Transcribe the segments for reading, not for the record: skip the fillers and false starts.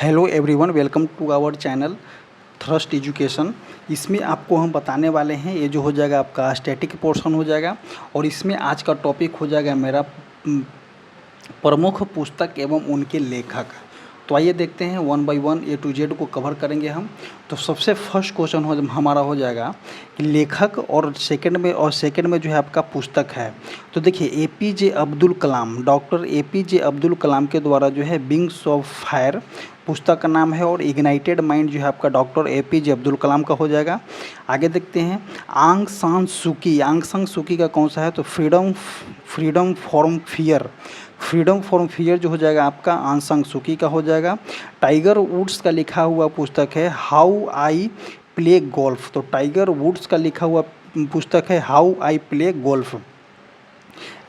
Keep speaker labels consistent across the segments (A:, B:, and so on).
A: Hello everyone, welcome to our channel thrust education. इसमें आपको हम बताने वाले हैं, ये जो हो जाएगा आपका स्टैटिक पोर्शन हो जाएगा और इसमें आज का टॉपिक हो जाएगा मेरा प्रमुख पुस्तक एवं उनके लेखक। तो आइए देखते हैं one by one A to Z को कवर करेंगे हम। तो सबसे फर्स्ट क्वेश्चन हमारा हो जाएगा कि लेखक और सेकंड में जो है आपका पुस्तक है। तो देखिए APJ Abdul Kalam, doctor APJ Abdul Kalam के द्वारा जो है विंग्स ऑफ फायर पुस्तक का नाम है और इग्नाइटेड माइंड जो है आपका डॉक्टर APJ अब्दुल कलाम का हो जाएगा। आगे देखते हैं आंग सान सूकी का कौन सा है, तो फ्रीडम फ्रॉम फियर जो हो जाएगा आपका आंग सान सूकी का हो जाएगा। टाइगर वुड्स का लिखा हुआ पुस्तक है हाउ आई प्ले गोल्फ, तो टाइगर वुड्स का लिखा हुआ पुस्तक है how I play golf.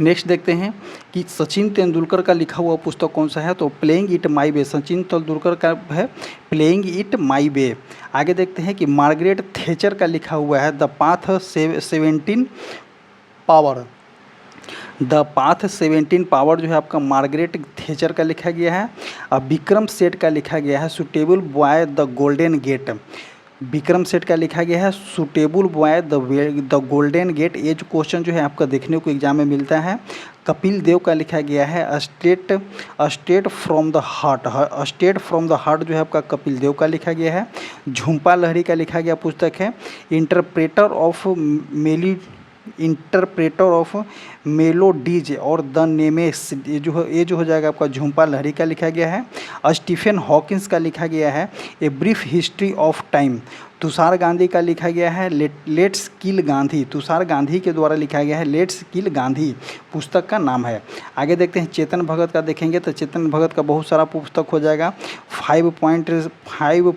A: Next देखते हैं कि सचिन तेंदुलकर का लिखा हुआ पुस्तक कौन सा है, तो प्लेइंग इट माई वे, सचिन तेंदुलकर का है प्लेइंग इट माई वे। आगे देखते हैं कि मार्गरेट थैचर का लिखा हुआ है the path 17 power, the path 17 power जो है आपका मार्गरेट थैचर का लिखा गया है। अब विक्रम सेठ का लिखा गया है suitable boy the golden gate, Vikram Seth का लिखा गया है suitable boy the golden gate. ये जो क्वेश्चन जो है आपका देखने को एग्जाम में मिलता है। कपिल देव का लिखा गया है स्टेट फ्रॉम द हार्ट जो है आपका कपिल देव का लिखा गया है। झुम्पा लाहिड़ी का लिखा गया पुस्तक है इंटरप्रेटर ऑफ मेलोडीज और द नेमेस, ये जो हो जाएगा आपका झुम्पा लाहिड़ी का लिखा गया है। स्टीफन हॉकिंस का लिखा गया है a brief history of time. Tushar Gandhi का लिखा गया है लेट्स किल गांधी, तुषार गांधी के द्वारा लिखा गया है लेट्स किल गांधी पुस्तक का नाम है। आगे देखते हैं चेतन भगत का देखेंगे तो चेतन भगत का बहुत सारा पुस्तक हो जाएगा। 5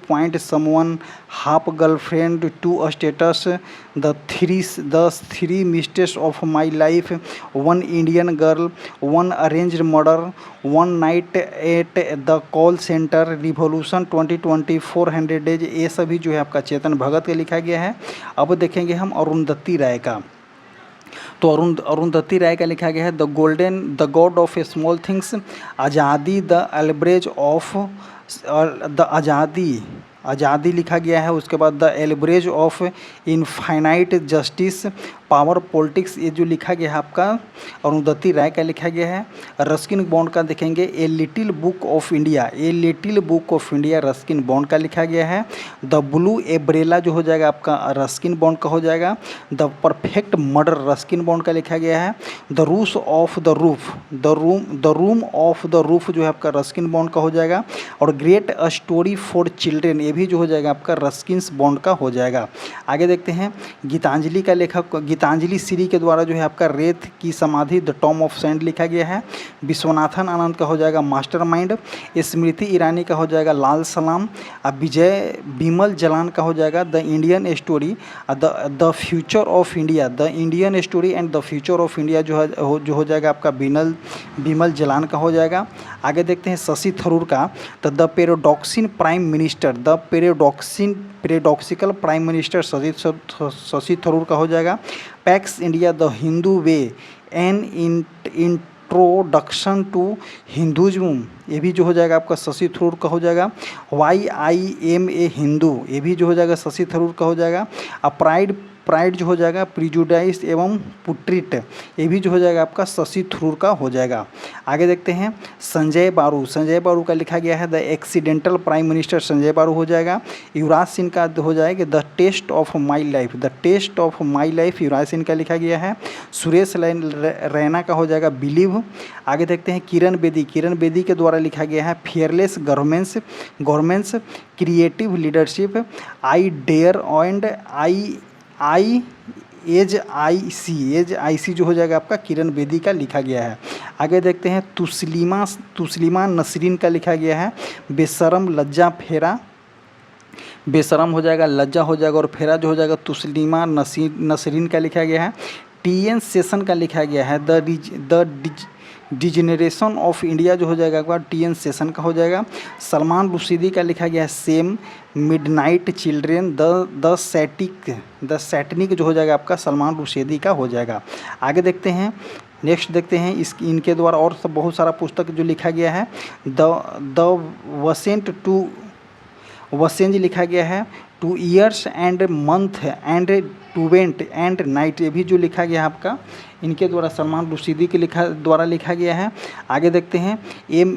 A: point someone, half girlfriend, 2 status, the three mistakes of my life, 1 Indian girl, 1 arranged murder, 1 night at the call centre, revolution 2020, 400 days, ये सभी जो है आपका चेतन भगत का लिखा गया है। अब देखेंगे हम अरुंधति राय का, तो अरुंधति राय का लिखा गया है the god of small things, Azadi, the algebra of the Azadi लिखा गया है। उसके बाद the algebra of infinite justice, power politics, ये जो लिखा गया है आपका अरुंधति राय का लिखा गया है। रस्किन बॉन्ड का देखेंगे a little book of India, Ruskin bond का लिखा गया है। द ब्लू एब्रेला जो हो जाएगा आपका रस्किन बॉन्ड का हो जाएगा। The perfect murder Ruskin bond का लिखा गया है। The room of the roof जो है आपका रस्किन बॉन्ड का हो जाएगा। और ग्रेट स्टोरी फॉर चिल्ड्रेन, ये भी जो हो जाएगा आपका रस्किन बॉन्ड का हो जाएगा। आगे देखते हैं गीतांजलि का लेखक, गीतांजलि श्री के द्वारा जो है आपका रेत की समाधि द टॉम ऑफ सैंड लिखा गया है। विश्वनाथन आनंद का हो जाएगा मास्टरमाइंड। स्मृति ईरानी का हो जाएगा लाल सलाम। विजय बिमल जलान का हो जाएगा the Indian story, the future of India, the Indian story and the future of India जो हो जाएगा आपका बिमल जलान का हो जाएगा। आगे देखते हैं शशि थरूर का, तो the paradoxical prime minister, the paradoxical prime minister Shashi Tharoor का हो जाएगा। Pax India the Hindu way an introduction to Hinduism, ये भी जो हो जाएगा आपका शशि थरूर का हो जाएगा। YIM हिंदू, ये भी जो हो जाएगा शशि थरूर का हो जाएगा। प्राइड जो हो जाएगा प्रिजुडाइस एवं पुट्रिट, ये भी जो हो जाएगा आपका शशि थरूर का हो जाएगा। आगे देखते हैं संजय बारू का लिखा गया है the accidental prime minister, Sanjaya Baru हो जाएगा। युवराज सिंह का हो जाएगा the test of my life, Yuvraj Singh का लिखा गया है। सुरेश रैना का हो जाएगा बिलीव। आगे देखते हैं किरण बेदी के द्वारा लिखा गया है fearless governance creative leadership, I dare and as I see जो हो जाएगा आपका किरण बेदी का लिखा गया है। आगे देखते हैं तुस्लीमा नसरीन का लिखा गया है बेशरम लज्जा फेरा, बेशरम हो जाएगा, लज्जा हो जाएगा और फेरा जो हो जाएगा तुस्लीमा नसरीन का लिखा गया है। TN सेशन का लिखा गया है द डिजेनरेशन ऑफ इंडिया जो हो जाएगा एक बार TN सेशन का हो जाएगा। सलमान रुशीदी का लिखा गया है same, midnight children, the Satanic जो हो जाएगा आपका सलमान रुशीदी का हो जाएगा। आगे देखते हैं नेक्स्ट देखते हैं इनके द्वारा और सब बहुत सारा पुस्तक जो लिखा गया है। द वसेंट टू वसेंज लिखा गया है। 2 years and month and twenty and night, ये भी जो लिखा गया है आपका इनके द्वारा सलमान रुशीदी के द्वारा लिखा गया है। आगे देखते हैं एम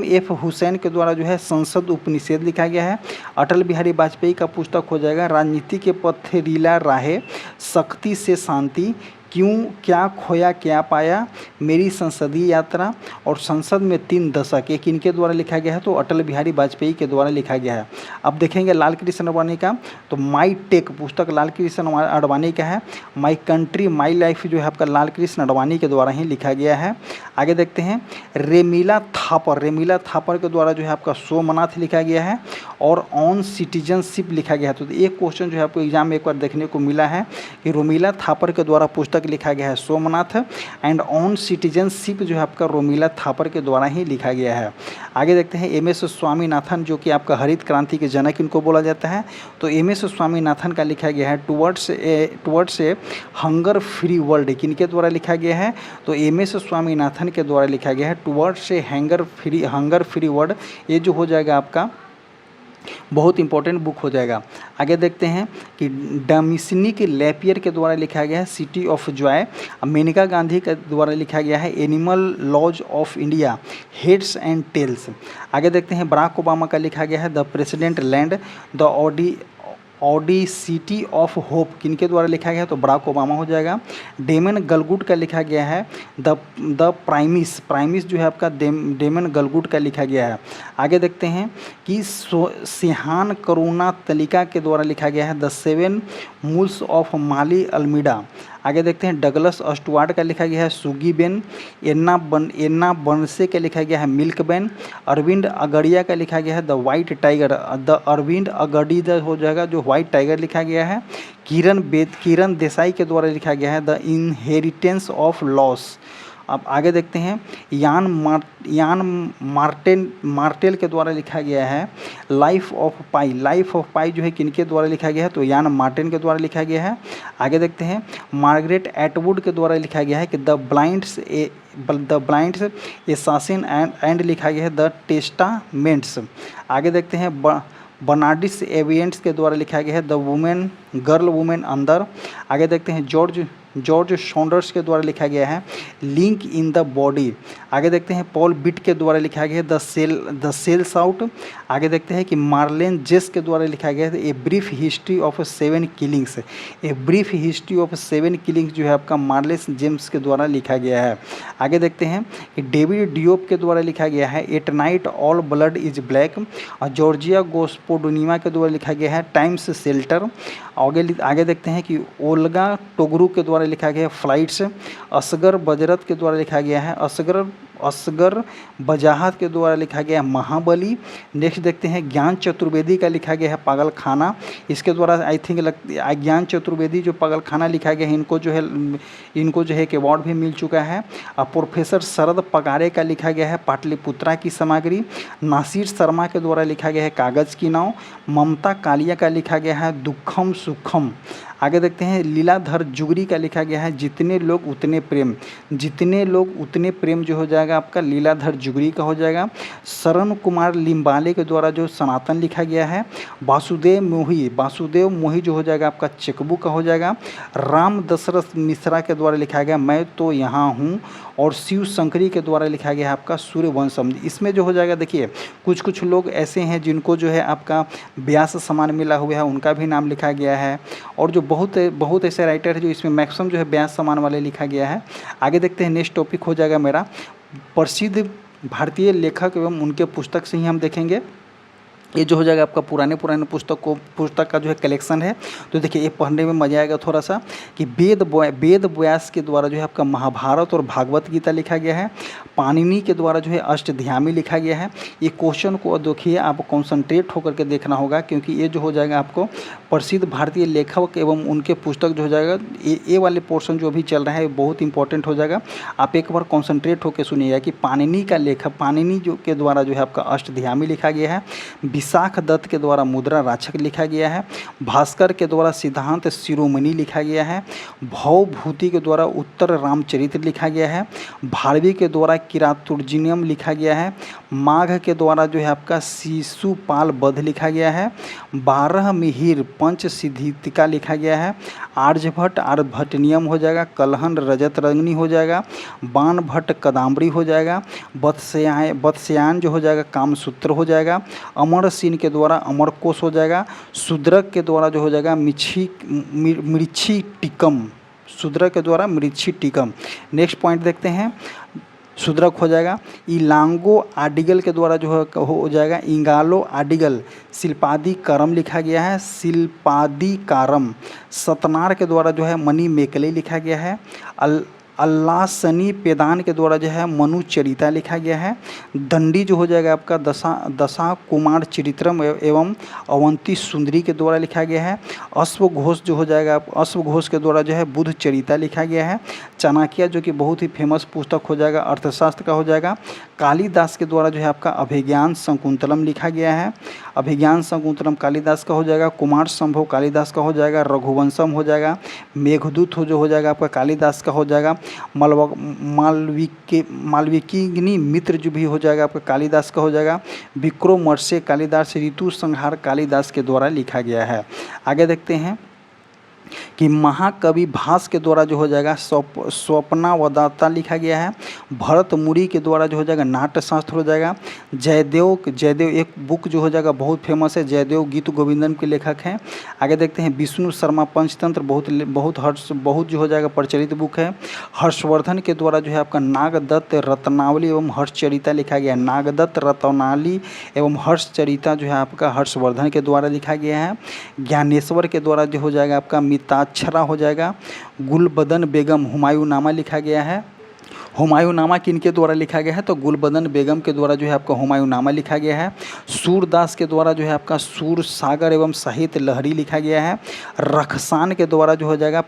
A: एफ हुसैन के द्वारा जो है संसद उपनिषद लिखा गया है। अटल बिहारी वाजपेयी का पुस्तक हो जाएगा राजनीति के पथरीला राहे, शक्ति से शांति, क्यों, क्या खोया क्या पाया, मेरी संसदीय यात्रा और संसद में 3 दशक, एक इनके द्वारा लिखा गया है, तो अटल बिहारी वाजपेयी के द्वारा लिखा गया है। अब देखेंगे लाल कृष्ण आडवाणी का, तो माई टेक पुस्तक लाल कृष्ण आडवाणी का है। माई कंट्री माई लाइफ जो है आपका लाल कृष्ण आडवाणी के द्वारा ही लिखा गया है। आगे देखते हैं रेमीला थापर के द्वारा जो है आपका सोमनाथ लिखा गया है और ऑन सिटीजनशिप लिखा गया है। तो एक क्वेश्चन जो है आपको एग्जाम में एक बार देखने को मिला है कि रोमिला थापर के द्वारा पुस्तक लिखा गया है सोमनाथ, एंड ऑन सिटीजनशिप जो है आपका रोमिला थापर के द्वारा ही लिखा गया है। आगे देखते हैं एम एस स्वामीनाथन, जो कि आपका हरित क्रांति के जनक इनको बोला जाता है। तो एम एस स्वामीनाथन का लिखा गया है towards a hunger free world, किनके द्वारा लिखा गया है, तो एम एस स्वामीनाथन के द्वारा लिखा गया है towards a hunger free world. ये जो हो जाएगा आपका बहुत इंपॉर्टेंट बुक हो जाएगा। आगे देखते हैं कि डमिसनिक लेपियर के द्वारा लिखा गया है city of joy. Maneka Gandhi के द्वारा लिखा गया है animal laws of India, heads and tails. आगे देखते हैं बराक ओबामा का लिखा गया है the president land the audacity of hope, किनके द्वारा लिखा गया है, तो बराक ओबामा हो जाएगा। डेमन गलगुड का लिखा गया है द प्राइमिस जो है आपका डेमन गलगुड का लिखा गया है। आगे देखते हैं कि सिहान करुणा तलिका के द्वारा लिखा गया है the 7 moles of Mali Almeida. आगे देखते हैं डगलस अस्टुआर्ट का लिखा गया है सुगीबेन। एन्ना बनसे का लिखा गया है मिल्कबेन। अरविंद अगड़िया का लिखा गया है the white tiger, the Aravind अगड़ी हो जाएगा जो वाइट टाइगर लिखा गया है। किरण देसाई के द्वारा लिखा गया है द इनहेरिटेंस ऑफ लॉस। अब आगे देखते हैं यान मार्टेल के द्वारा लिखा गया है लाइफ ऑफ पाई जो है किनके द्वारा लिखा गया है, तो यान मार्टेन के द्वारा लिखा गया है। आगे देखते हैं मार्गरेट एटवुड के द्वारा लिखा गया है कि द ब्लाइंड्स एसासिन एंड लिखा गया है द टेस्टामेंट्स। आगे देखते हैं बर्नार्डिस एवियंट्स के द्वारा लिखा गया है द गर्ल वुमेन अंदर। आगे देखते हैं जॉर्ज सॉन्डर्स के द्वारा लिखा गया है लिंक इन द बॉडी। आगे देखते हैं पॉल बिट के द्वारा लिखा गया है द सेल्स आउट। आगे देखते हैं कि मार्लेन जेस के द्वारा लिखा गया है a brief history of 7 killings. A brief history of 7 killings जो है आपका मार्लेन जेम्स के द्वारा लिखा गया है। आगे देखते हैं कि डेविड डियोप के द्वारा लिखा गया है at night all blood is black. और जॉर्जिया गोस्पोडोनिमा के द्वारा लिखा गया है टाइम्स शेल्टर। आगे देखते हैं कि ओल्गा टोगरू के द्वारा लिखा गया है फ्लाइट्स। असगर बजरत के द्वारा लिखा गया है असगर बजाहत के द्वारा लिखा गया है महाबली। नेक्स्ट देखते हैं ज्ञान चतुर्वेदी का लिखा गया है पागल खाना। इसके द्वारा आई थिंक ज्ञान चतुर्वेदी जो पागल खाना लिखा गया है इनको जो है एक अवार्ड भी मिल चुका है। प्रोफेसर शरद पगारे का लिखा गया है पाटलिपुत्रा की सामग्री। नासिर शर्मा के द्वारा लिखा गया है कागज़ की नाव। ममता कालिया का लिखा गया है दुखम सुखम। आगे देखते हैं लीलाधर जुगरी का लिखा गया है जितने लोग उतने प्रेम जो हो जाएगा आपका लीलाधर जुगरी का हो जाएगा। शरण कुमार लिम्बाले के द्वारा जो सनातन लिखा गया है। वासुदेव मोही जो हो जाएगा आपका चेकबू का हो जाएगा। राम दशरथ मिश्रा के द्वारा लिखा गया मैं तो यहाँ हूँ। और शिव शंकरी के द्वारा लिखा गया है आपका सूर्यवंशम। इसमें जो हो जाएगा देखिए कुछ लोग ऐसे हैं जिनको जो है आपका व्यास सम्मान मिला हुआ है उनका भी नाम लिखा गया है। और जो बहुत ऐसे राइटर है जो इसमें मैक्सिमम जो है व्यास सम्मान वाले लिखा गया है। आगे देखते हैं नेक्स्ट टॉपिक हो जाएगा मेरा प्रसिद्ध भारतीय लेखक एवं उनके पुस्तक से ही हम देखेंगे। ये जो हो जाएगा आपका पुराने पुस्तक का जो है कलेक्शन है। तो देखिए ये पढ़ने में मजा आएगा थोड़ा सा कि वेद व्यास के द्वारा जो है आपका महाभारत और भागवत गीता लिखा गया है। पाणिनि के द्वारा जो है अष्टध्यायी लिखा गया है। ये क्वेश्चन को देखिए आप कॉन्सेंट्रेट होकर के देखना होगा क्योंकि ये जो हो जाएगा आपको प्रसिद्ध भारतीय लेखक एवं उनके पुस्तक जो हो जाएगा ये वाले पोर्शन जो अभी चल रहा है बहुत इंपॉर्टेंट हो जाएगा। आप एक बार कॉन्सेंट्रेट होकर सुनिएगा कि पाणिनि जो के द्वारा जो है आपका अष्टध्यायी लिखा गया है। विशाख दत्त के द्वारा मुद्रा राक्षक लिखा गया है। भास्कर के द्वारा सिद्धांत शिरोमणि लिखा गया है। भवभूति के द्वारा उत्तर रामचरित्र लिखा गया है। भारवी के द्वारा किरातुर्जिनियम लिखा गया है। माघ के द्वारा जो है आपका शिशुपाल वध लिखा गया है। 12 मिहिर पंचसिद्धिका लिखा गया है। आर्यभट्ट आर्यभट्टनियम हो जाएगा। कलहन रजत रंगनी हो जाएगा। बाणभट्ट कदाम्बरी हो जाएगा। वत्स्यायन जो हो जाएगा कामसूत्र हो जाएगा। अमरसेन के द्वारा अमरकोश हो जाएगा। शूद्रक के द्वारा जो हो जाएगा मृच्छिटिकम, शूद्रक के द्वारा मृच्छिटिकम। नेक्स्ट पॉइंट देखते हैं, शूद्रक हो जाएगा। इलांगो आडिगल के द्वारा जो है हो जाएगा इंगालो आडिगल। शिल्पादिकारम लिखा गया है। शिल्पादिकारम। सतनार के द्वारा जो है मणि मेकले लिखा गया है। अल्लासनी पेदान के द्वारा जो है मनुचरिता लिखा गया है। दंडी जो हो जाएगा आपका दशा कुमार चरित्रम एवं अवंती सुंदरी के द्वारा लिखा गया है। अश्वघोष जो हो जाएगा अश्वघोष के द्वारा जो है बुध चरिता लिखा गया है। चाणक्य जो कि बहुत ही फेमस पुस्तक हो जाएगा अर्थशास्त्र का हो जाएगा। कालिदास के द्वारा जो है आपका अभिज्ञान शकुंतलम लिखा गया है। अभिज्ञान शकुंतलम कालिदास का हो जाएगा। कुमार संभव कालिदास का हो जाएगा। रघुवंशम हो जाएगा। मेघदूत जो हो जाएगा आपका कालिदास का हो जाएगा। मालविकिनी मित्र जो भी हो जाएगा आपका कालिदास का हो जाएगा। विक्रमोर्वशीय कालिदास। ऋतु संहार कालिदास के द्वारा लिखा गया है। आगे देखते हैं कि महाकवि भास के द्वारा जो हो जाएगा स्वप्नावदाता लिखा गया है। भरत मुनि के द्वारा जो हो जाएगा नाट्यशास्त्र हो जाएगा। जयदेव एक बुक जो हो जाएगा बहुत फेमस है, जयदेव गीत गोविंदम के लेखक हैं। आगे देखते हैं विष्णु शर्मा पंचतंत्र बहुत जो हो जाएगा प्रचलित बुक है। हर्षवर्धन के द्वारा जो है आपका नागदत्त रत्नावली एवं हर्षचरिता लिखा गया है। नागदत्त रत्नावली एवं हर्षचरिता जो है आपका हर्षवर्धन के द्वारा लिखा गया है। ज्ञानेश्वर के द्वारा जो हो जाएगा आपका मिताक्षरा हो जाएगा। गुलबदन बेगम हुमायूंनामा लिखा गया है। हुमायूंनामा किनके द्वारा लिखा गया है तो गुलबदन बेगम के द्वारा जो है आपका हुमायूंनामा लिखा गया है। सूरदास के द्वारा जो है आपका सूर सागर एवं साहित्य लहरी लिखा गया है। रखसान के द्वारा जो हो जाएगा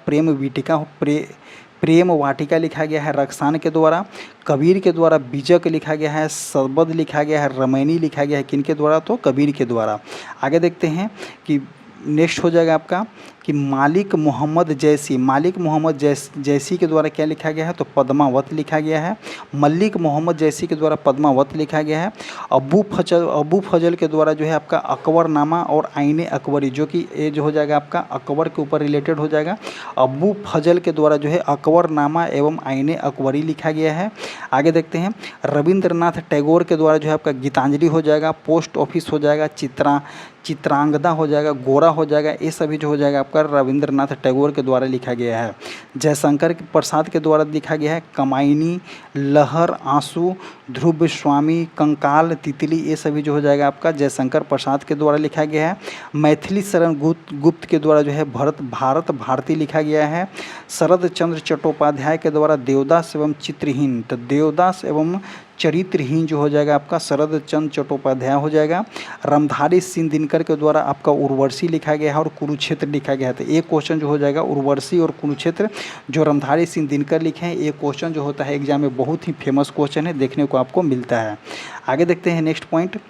A: प्रेम वाटिका लिखा गया है रखसान के द्वारा। कबीर के द्वारा बीजक लिखा गया है। सबद लिखा गया है। रमैनी लिखा गया है किनके द्वारा तो कबीर के द्वारा। आगे देखते हैं कि नेक्स्ट हो जाएगा आपका कि मालिक मोहम्मद जैसी के द्वारा क्या लिखा गया है तो पद्मावत लिखा गया है। मल्लिक मोहम्मद जैसी के द्वारा पद्मावत लिखा गया है। अबू फजल के द्वारा जो है आपका अकबरनामा और आईने अकबरी जो कि ये जो हो जाएगा आपका अकबर के ऊपर रिलेटेड हो जाएगा। अबू फजल के द्वारा जो है अकबरनामा एवं आईने अकबरी लिखा गया है। आगे देखते हैं रविंद्रनाथ टैगोर के द्वारा जो है आपका गीतांजलि हो जाएगा। पोस्ट ऑफिस हो जाएगा। चित्रांगदा हो जाएगा। गोरा हो जाएगा। ये सभी जो हो जाएगा आपका रविंद्रनाथ टैगोर के द्वारा लिखा गया है। जयशंकर प्रसाद के द्वारा लिखा गया है। कमायनी, लहर, आंसू, ध्रुव स्वामी, कंकाल, तितली ये सभी जो हो जाएगा आपका जयशंकर प्रसाद के द्वारा लिखा गया है। मैथिली शरण गुप्त के द्वारा जो है भारत भारती लिखा गया है। शरद चंद्र चट्टोपाध्याय के द्वारा देवदास एवं चित्रहीन तो देवदास एवं चरित्रहीन जो हो जाएगा आपका शरद चंद्र चट्टोपाध्याय हो जाएगा। रामधारी सिंह दिनकर के द्वारा आपका उर्वशी लिखा गया है और कुरुक्षेत्र लिखा गया है। तो एक क्वेश्चन जो हो जाएगा उर्वशी और कुरुक्षेत्र जो रामधारी सिंह दिनकर लिखे हैं। ये क्वेश्चन जो होता है एग्जाम में बहुत ही फेमस क्वेश्चन है, देखने को आपको मिलता है। आगे देखते हैं नेक्स्ट पॉइंट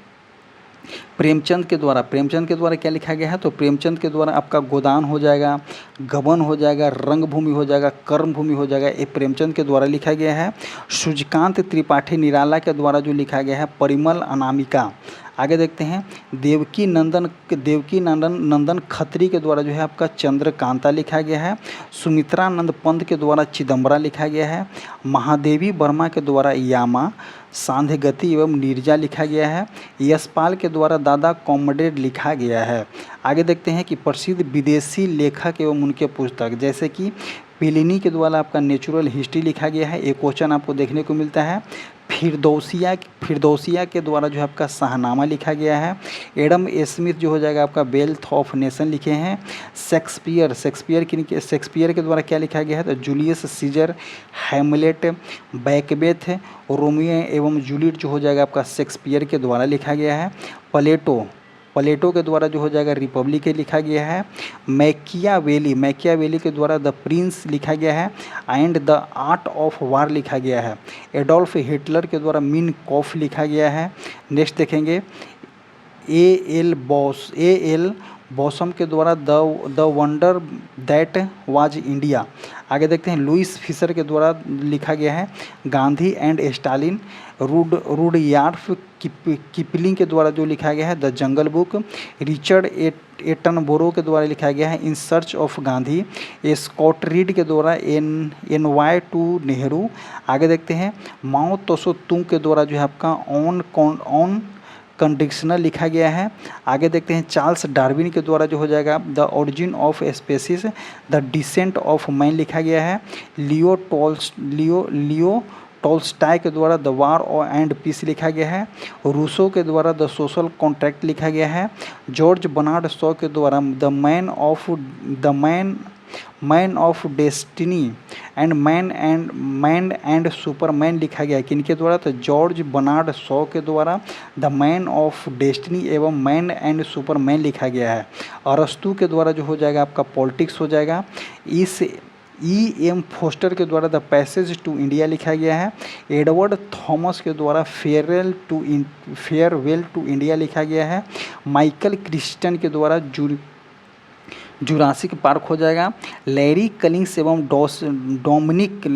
A: प्रेमचंद के द्वारा क्या लिखा गया है तो प्रेमचंद के द्वारा आपका गोदान हो जाएगा। गबन हो जाएगा। रंगभूमि हो जाएगा। कर्मभूमि हो जाएगा। ये प्रेमचंद के द्वारा लिखा गया है। सूर्यकांत त्रिपाठी निराला के द्वारा जो लिखा गया है परिमल अनामिका। आगे देखते हैं देवकी नंदन खत्री के द्वारा जो है आपका चंद्रकांता लिखा गया है। सुमित्रानंद पंत के द्वारा चिदम्बरा लिखा गया है। महादेवी वर्मा के द्वारा यामा, सांध्यगति एवं नीरजा लिखा गया है। यशपाल के द्वारा दादा कॉमरेड लिखा गया है। आगे देखते हैं कि प्रसिद्ध विदेशी लेखक एवं उनके पुस्तक जैसे कि पेलिनी के द्वारा आपका नेचुरल हिस्ट्री लिखा गया है। एक क्वेश्चन आपको देखने को मिलता है। फिरदौसिया के द्वारा जो है आपका शाहनामा लिखा गया है। एडम स्मिथ जो हो जाएगा आपका वेल्थ ऑफ नेशन लिखे हैं। शेक्सपियर के द्वारा क्या लिखा गया है तो जूलियस सीजर, हैमलेट, बैकबेथ, रोमियो एवं जूलियट जो हो जाएगा आपका शेक्सपियर के द्वारा लिखा गया है। प्लेटो के द्वारा जो हो जाएगा रिपब्लिक लिखा गया है। मैकियावेली के द्वारा द प्रिंस लिखा गया है and the art of war लिखा गया है। एडोल्फ हिटलर के द्वारा मिन कॉफ लिखा गया है। नेक्स्ट देखेंगे A.L. बॉसम के द्वारा the wonder that was India. आगे देखते हैं लुइस फिशर के द्वारा लिखा गया है Gandhi and Stalin. Rudyard Kipling के द्वारा जो लिखा गया है the jungle book. Richard Attenborough के द्वारा लिखा गया है in search of Gandhi. Scott Reid के द्वारा एनवाय टू नेहरू। आगे देखते हैं माओ त्सो तुंग के द्वारा जो है आपका ऑन कंडीशनल लिखा गया है। आगे देखते हैं चार्ल्स डार्विन के द्वारा जो हो जाएगा the origin of species the descent of man लिखा गया है। लियो टॉल्स्टाय के द्वारा द वार एंड पीस लिखा गया है। रूसो के द्वारा द सोशल कॉन्ट्रैक्ट लिखा गया है। जॉर्ज बर्नार्ड शॉ के द्वारा the man of destiny and man and Superman लिखा गया है किनके द्वारा, तो जॉर्ज बर्नार्ड शॉ के द्वारा द मैन ऑफ डेस्टिनी एवं मैन एंड सुपरमैन लिखा गया है। अरस्तु के द्वारा जो हो जाएगा आपका पॉलिटिक्स हो जाएगा। E.M. फोस्टर के द्वारा द पैसेज टू इंडिया लिखा गया है। एडवर्ड थॉमस के द्वारा फेयरवेल टू इंडिया लिखा गया है। माइकल क्रिस्टन के द्वारा जुरासिक पार्क हो जाएगा। लैरी कलिंग्स एवं डोमिनिक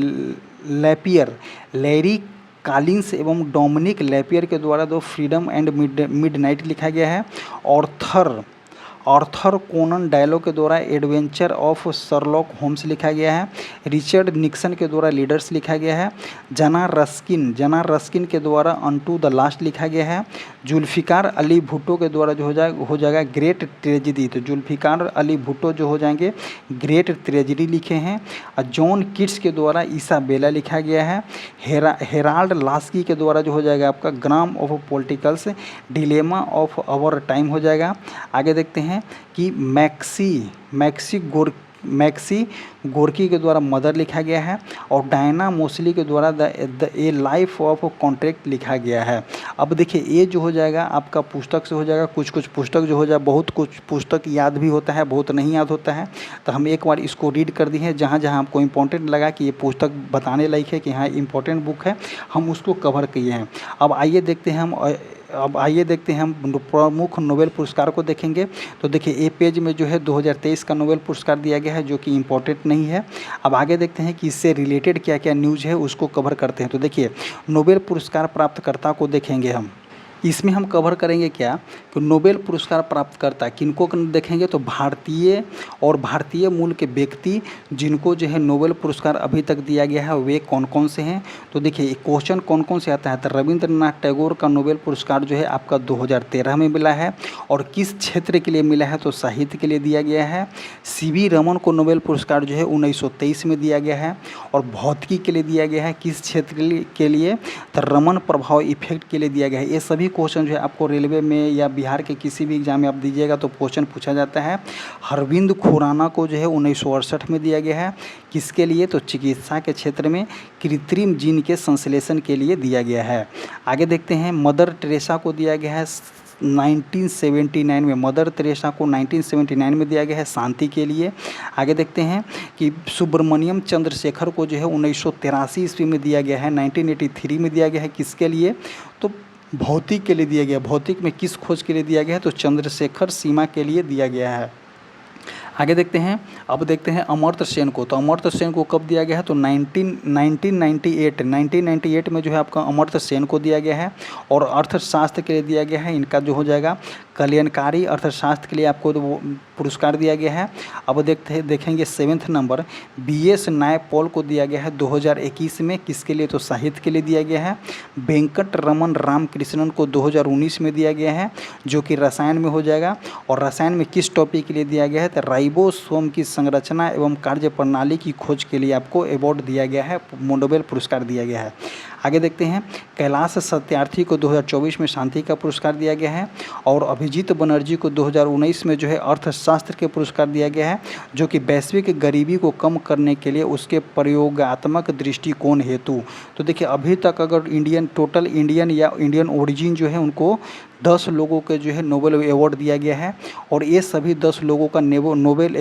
A: लैपियर के द्वारा दो फ्रीडम एंड मिडनाइट लिखा गया है। ऑर्थर कोनन डायलो के द्वारा एडवेंचर ऑफ शर्लॉक होम्स लिखा गया है। रिचर्ड निक्सन के द्वारा लीडर्स लिखा गया है। जना रस्किन के द्वारा अनटू द लास्ट लिखा गया है। जुल्फ़िकार अली भुट्टो के द्वारा जो हो जाएगा ग्रेट ट्रेजिडी, तो जुल्फ़िकार अली भुट्टो जो हो जाएंगे ग्रेट ट्रेजिडी लिखे हैं। और जॉन किट्स के द्वारा इसाबेला लिखा गया है। हेराल्ड लास्की के द्वारा जो हो जाएगा आपका grammar of politicals dilemma of our time हो जाएगा। आगे देखते हैं कि मैक्सी गोर्की के द्वारा मदर लिखा गया है। और डायना मोसली के द्वारा the A life of contract लिखा गया है। अब देखिए ये जो हो जाएगा आपका पुस्तक से हो जाएगा। कुछ पुस्तक जो हो जाए, बहुत कुछ पुस्तक याद भी होता है, बहुत नहीं याद होता है, तो हम एक बार इसको रीड कर दिए हैं। जहाँ जहाँ आपको इम्पोर्टेंट लगा कि ये पुस्तक बताने लायक है कि हाँ इम्पोर्टेंट बुक है, हम उसको कवर किए हैं। अब आइए देखते हैं हम प्रमुख नोबेल पुरस्कार को देखेंगे। तो देखिए ए पेज में जो है 2023 का नोबेल पुरस्कार दिया गया है जो कि इम्पोर्टेंट नहीं है। अब आगे देखते हैं कि इससे रिलेटेड क्या क्या न्यूज़ है उसको कवर करते हैं। तो देखिए नोबेल पुरस्कार प्राप्तकर्ता को देखेंगे हम। इसमें हम कवर करेंगे क्या कि नोबेल पुरस्कार प्राप्तकर्ता किनको देखेंगे, तो भारतीय मूल के व्यक्ति जिनको जो है नोबेल पुरस्कार अभी तक दिया गया है वे कौन कौन से हैं। तो देखिए क्वेश्चन कौन कौन से आता है, तो रविंद्रनाथ टैगोर का नोबेल पुरस्कार जो है आपका 2013 में मिला है। और किस क्षेत्र के लिए मिला है, तो साहित्य के लिए दिया गया है। CV रमन को नोबेल पुरस्कार जो है 1923 में दिया गया है। और भौतिकी के लिए दिया गया है किस क्षेत्र के लिए, तो रमन प्रभाव इफेक्ट के लिए दिया गया है। ये सभी क्वेश्चन जो है आपको रेलवे में या बिहार के किसी भी एग्जाम में आप दीजिएगा तो क्वेश्चन पूछा जाता है। अरविंद खुराना को जो है 1968 में दिया गया है। किसके लिए, तो चिकित्सा के क्षेत्र में कृत्रिम जीन के संश्लेषण के लिए दिया गया है। आगे देखते हैं मदर टेरेसा को दिया गया है 1979 में। मदर टेरेसा को 1979 में दिया गया है शांति के लिए। आगे देखते हैं कि सुब्रमण्यम चंद्रशेखर को जो है 1983 ईस्वी में दिया गया है। 1983 में दिया गया है किसके लिए, तो भौतिक के लिए दिया गया। भौतिक में किस खोज के लिए दिया गया है, तो चंद्रशेखर सीमा के लिए दिया गया है। आगे देखते हैं, अब देखते हैं अमर्त्य सेन को। तो अमर्त्य सेन को कब दिया गया है, तो 1998 में जो है आपका अमर्त्य सेन को दिया गया है। और अर्थशास्त्र के लिए दिया गया है। इनका जो हो जाएगा कल्याणकारी अर्थशास्त्र के लिए आपको पुरस्कार दिया गया है। अब देखेंगे 7th नंबर BS नायपॉल को दिया गया है 2021 में। किसके लिए, तो साहित्य के लिए दिया गया है। वेंकट रमन रामकृष्णन को 2019 में दिया गया है जो कि रसायन में हो जाएगा। और रसायन में किस टॉपिक के लिए दिया गया है, तो राइबोसोम की संरचना एवं कार्य प्रणाली की खोज के लिए आपको अवार्ड दिया गया है, नोबेल पुरस्कार दिया गया है। आगे देखते हैं कैलाश सत्यार्थी को 2024 में शांति का पुरस्कार दिया गया है। और अभिजीत बनर्जी को 2019 में जो है अर्थशास्त्र के पुरस्कार दिया गया है जो कि वैश्विक गरीबी को कम करने के लिए उसके प्रयोगात्मक दृष्टिकोण हेतु। तो देखिए अभी तक अगर टोटल इंडियन या इंडियन ओरिजिन जो है उनको 10 लोगों के जो है नोबेल अवार्ड दिया गया है। और ये सभी 10 लोगों का नोबेल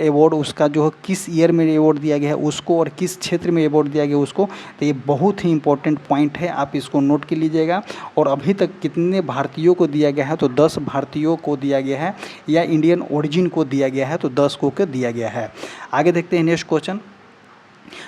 A: अवार्ड उसका जो है किस ईयर में अवार्ड दिया गया है उसको, और किस क्षेत्र में अवार्ड दिया गया उसको। तो ये बहुत ही इंपॉर्टेंट पॉइंट है, आप इसको नोट कर लीजिएगा। और अभी तक कितने भारतीयों को दिया गया है, तो 10 भारतीयों को दिया गया है, या इंडियन ओरिजिन को दिया गया है, तो 10 को दिया गया है। आगे देखते हैं नेक्स्ट क्वेश्चन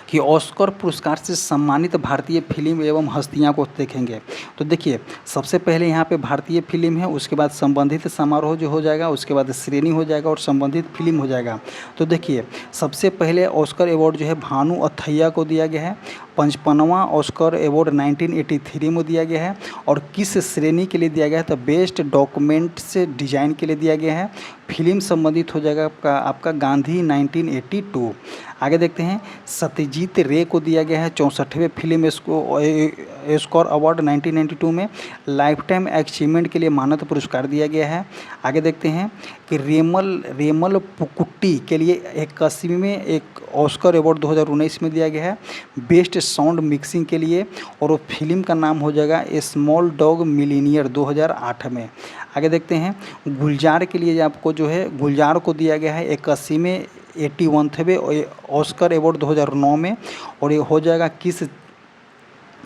A: कि ऑस्कर पुरस्कार से सम्मानित भारतीय फिल्म एवं हस्तियां को देखेंगे। तो देखिए, सबसे पहले यहाँ पे भारतीय फिल्म है, उसके बाद संबंधित समारोह जो हो जाएगा, उसके बाद श्रेणी हो जाएगा और संबंधित फिल्म हो जाएगा। तो देखिए, सबसे पहले ऑस्कर अवार्ड जो है भानु अथैया को दिया गया है। 55वां ऑस्कर अवार्ड 1983 में दिया गया है। और किस श्रेणी के लिए दिया गया है, तो बेस्ट डॉक्यूमेंट से डिजाइन के लिए दिया गया है। फिल्म संबंधित हो जाएगा आपका गांधी 1982। आगे देखते हैं, सत्यजीत रे को दिया गया है 64वें फिल्म स्कोर अवार्ड 1992 में। लाइफ टाइम अचीवमेंट के लिए मानद पुरस्कार दिया गया है। आगे देखते हैं कि रेमल पुकुट्टी के लिए 81वें एक ऑस्कर अवार्ड 2019 में दिया गया है बेस्ट साउंड मिक्सिंग के लिए, और वो फिल्म का नाम हो जाएगा स्मॉल डॉग मिलीनियर 2008 में। आगे देखते हैं, गुलजार के लिए आपको जो है गुलजार को दिया गया है 81वें 81वें ऑस्कर अवार्ड 2009 में। और ये हो जाएगा